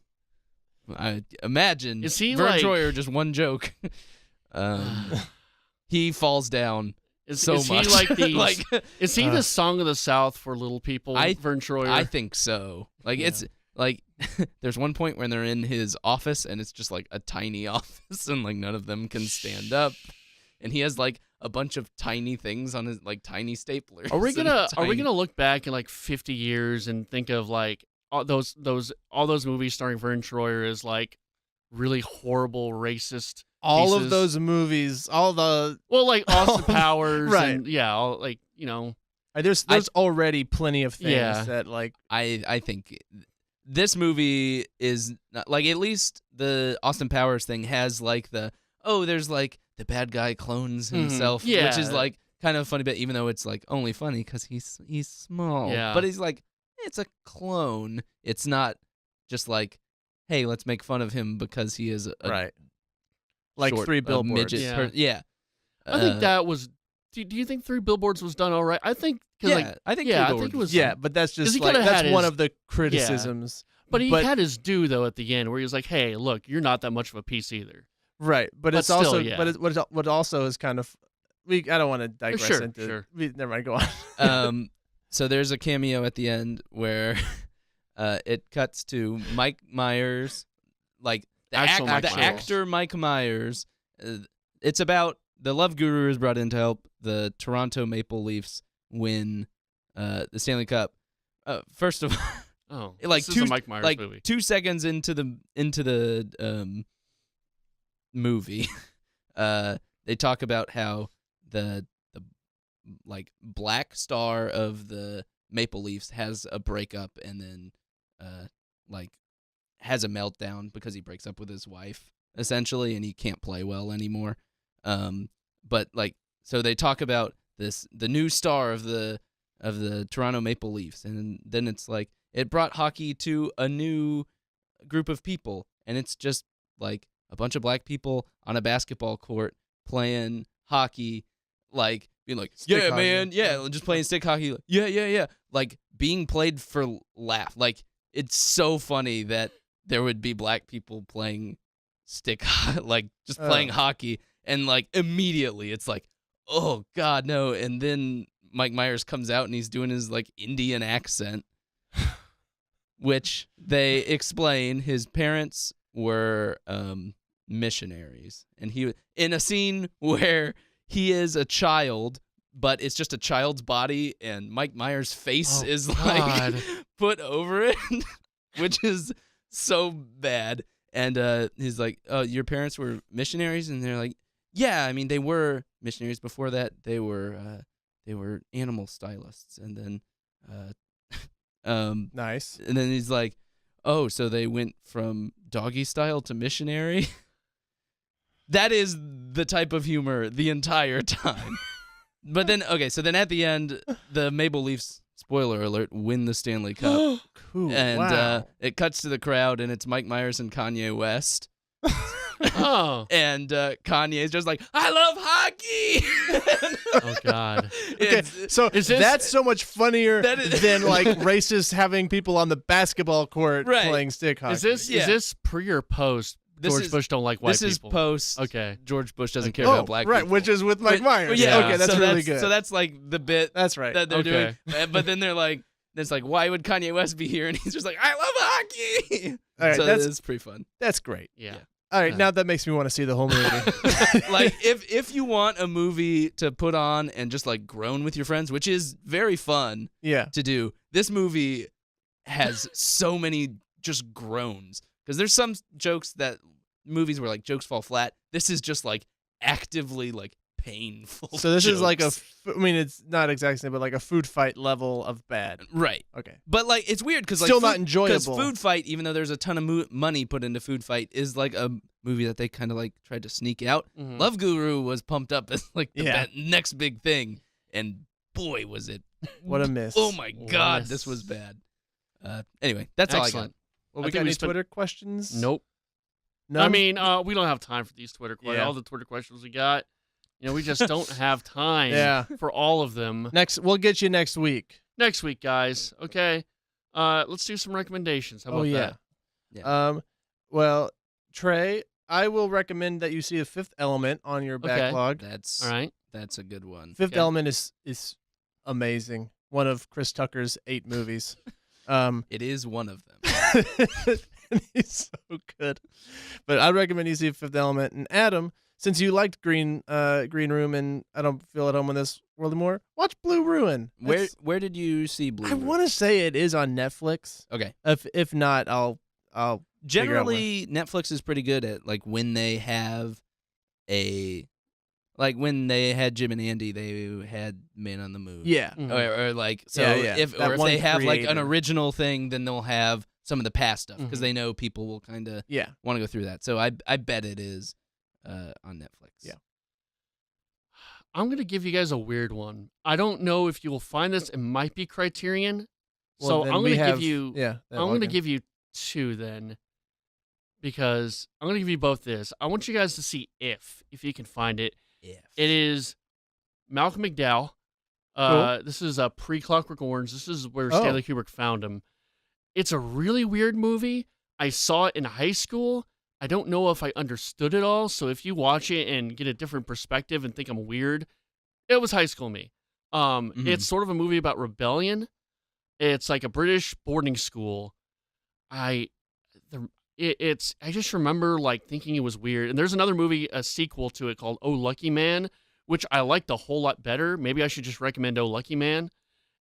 I imagine. Is he Vern like Troyer? Just one joke. He falls down is much. He like the like? Is he the Song of the South for little people? Vern Troyer. I think so. Like it's like there's one point when they're in his office and it's just like a tiny office and like none of them can stand up, and he has like a bunch of tiny things on his like tiny staplers. Are we gonna look back in like 50 years and think of like all those movies starring Vern Troyer as like really horrible racist? All of those movies, like Austin Powers, right? And, all like there's already plenty of things that like I think this movie is not, like, at least the Austin Powers thing has like there's like the bad guy clones himself, which is like kind of funny, but even though it's like only funny because he's small, but he's like it's a clone. It's not just like, hey, let's make fun of him because he is a like short, 3 Billboards. I think that was. Do you think 3 Billboards was done all right? I think. I think it was. Yeah, but that's just like that's one of the criticisms. But he had his due though at the end, where he was like, "Hey, look, you're not that much of a piece either." Right, but it's still, also what also is kind of I don't want to digress into. Sure. Never mind. Go on. So there's a cameo at the end where it cuts to Mike Myers, like the actor Mike Myers. It's about the Love Guru is brought in to help the Toronto Maple Leafs win the Stanley Cup. First of all, this is a Mike Myers movie. 2 seconds into the movie, they talk about how the like black star of the Maple Leafs has a breakup and then like has a meltdown because he breaks up with his wife essentially and he can't play well anymore. But like, so they talk about the new star of the Toronto Maple Leafs, and then it's like it brought hockey to a new group of people, and it's just like a bunch of black people on a basketball court playing hockey, like being like, stick hockey. Man, just playing stick hockey, like being played for laugh. Like it's so funny that there would be black people playing like just playing hockey, and like immediately it's like, oh God, no. And then Mike Myers comes out and he's doing his like Indian accent, which they explain his parents were missionaries, and he in a scene where he is a child, but it's just a child's body, and Mike Myers' face is like put over it, which is so bad. And he's like, "Oh, your parents were missionaries?" And they're like, "Yeah, I mean, they were missionaries. Before that, they were animal stylists." And then, nice. And then he's like, "Oh, so they went from doggy style to missionary?" That is the type of humor the entire time. But then, so then at the end, the Maple Leafs, spoiler alert, win the Stanley Cup. Cool. And it cuts to the crowd, and it's Mike Myers and Kanye West. Oh. And Kanye's just like, I love hockey. Oh, God. Okay, so that's so much funnier than like racists having people on the basketball court playing stick hockey. Is this pre or post? George Bush don't like white people. This is post. Okay. George Bush doesn't care about black people. Which is with Mike Myers. Yeah. Okay, that's really good. So that's like the bit. That's right. That they're doing. But then they're like, it's like, why would Kanye West be here? And he's just like, I love hockey. All right, so that's pretty fun. That's great. Yeah. All right, now that makes me want to see the whole movie. Like, if you want a movie to put on and just like groan with your friends, which is very fun to do, this movie has so many just groans. Because there's some movies where like jokes fall flat. This is just like actively like painful. So this jokes. is like it's not exactly the same, but like a food fight level of bad. Right. Okay. But like it's weird because still not enjoyable. Because Food Fight, even though there's a ton of money put into Food Fight, is like a movie that they kind of like tried to sneak out. Mm-hmm. Love Guru was pumped up as like the next big thing, and boy was it! What a miss! Oh my God, this was bad. Anyway, that's all I got. Well, we got any Twitter questions? Nope. None? I mean, we don't have time for these Twitter questions. All the Twitter questions we got, we just don't have time for all of them. We'll get you next week. Next week, guys. Okay. Let's do some recommendations. How about that? Yeah. Well, Trey, I will recommend that you see The Fifth Element on your backlog. That's all right. That's a good one. Fifth Element is amazing. One of Chris Tucker's 8 movies. It is one of them. He's so good. But I recommend you see Fifth Element. And Adam, since you liked Green Room and I don't feel at home in this world anymore, watch Blue Ruin. Where did you see Blue Ruin? I want to say it is on Netflix. Okay. If not, I'll generally Netflix is pretty good at like when they have when they had Jim and Andy, they had Man on the Moon. Yeah. Mm-hmm. Or like so if they have like an original thing, then they'll have some of the past stuff because they know people will kind of want to go through that. So I bet it is on Netflix. Yeah. I'm going to give you guys a weird one. I don't know if you will find this. It might be Criterion. So I'm going to give you I'm going to give you 2 then. Because I'm going to give you both this. I want you guys to see if you can find it. It is Malcolm McDowell. Cool. This is a pre-Clockwork Orange. This is where Stanley Kubrick found him. It's a really weird movie. I saw it in high school. I don't know if I understood it all. So if you watch it and get a different perspective and think I'm weird, it was high school me. It's sort of a movie about rebellion. It's like a British boarding school. I just remember like thinking it was weird. And there's another movie, a sequel to it called Oh Lucky Man, which I liked a whole lot better. Maybe I should just recommend Oh Lucky Man.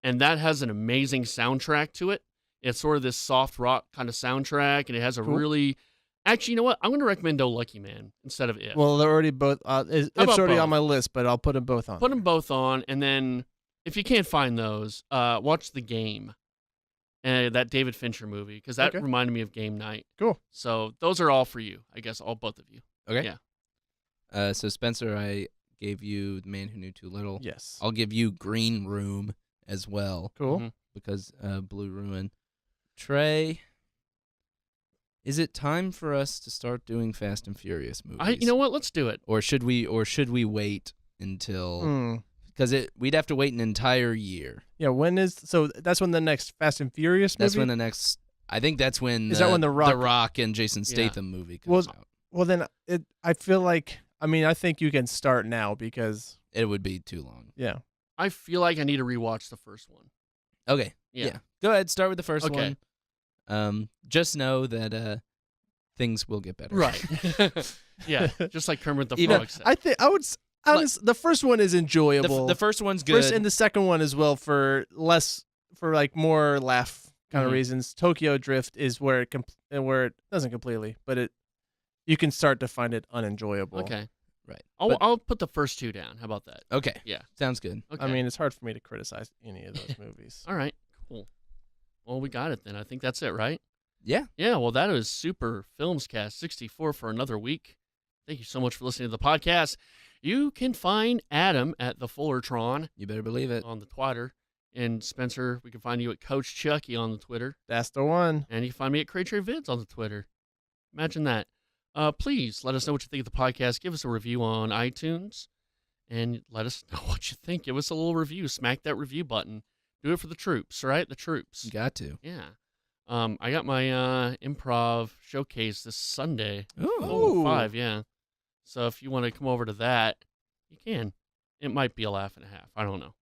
And that has an amazing soundtrack to it. It's sort of this soft rock kind of soundtrack, and it has a really... Actually, you know what? I'm going to recommend Oh Lucky Man instead of If. Well, they're already both... It's already on my list, but I'll put them both on. Put them both on, and then if you can't find those, watch The Game. That David Fincher movie, because that reminded me of Game Night. Cool. So those are all for you, I guess, both of you. Okay. Yeah. So Spencer, I gave you The Man Who Knew Too Little. Yes. I'll give you Green Room as well. Cool. Because Blue Ruin. Trey, is it time for us to start doing Fast and Furious movies? You know what? Let's do it. Or should we wait until? Because we'd have to wait an entire year. Yeah, that's when the next Fast and Furious movie? That's when the next, I think that's when that when The Rock and Jason Statham movie comes out. Well, then I feel like, I think you can start now because... It would be too long. Yeah. I feel like I need to rewatch the first one. Okay. Yeah. Go ahead, start with the first one. Just know that things will get better. Right. Yeah, just like Kermit the Frog said. I think I would... the first one is enjoyable. The first one's good. And the second one as well for more laugh kind of reasons. Tokyo Drift is where it doesn't completely, but you can start to find it unenjoyable. Okay. Right. I'll put the first 2 down. How about that? Okay. Yeah. Sounds good. Okay. It's hard for me to criticize any of those movies. All right. Cool. Well, we got it then. I think that's it, right? Yeah. Yeah, well, that is Super FilmsCast 64 for another week. Thank you so much for listening to the podcast. You can find Adam at the Fullerton. You better believe it. On the Twitter. And Spencer, we can find you at Coach Chucky on the Twitter. That's the one. And you can find me at Cray Vids on the Twitter. Imagine that. please let us know what you think of the podcast. Give us a review on iTunes and let us know what you think. Give us a little review. Smack that review button. Do it for the troops, right? The troops. You got to. Yeah. I got my improv showcase this Sunday. Ooh. 5, yeah. So if you want to come over to that, you can. It might be a laugh and a half. I don't know.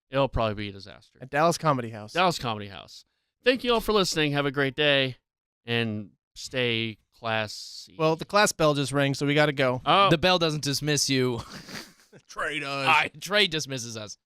It'll probably be a disaster. At Dallas Comedy House. Dallas Comedy House. Thank you all for listening. Have a great day. And stay classy. Well, the class bell just rang, so we got to go. Oh. The bell doesn't dismiss you. Trey does. Trey dismisses us.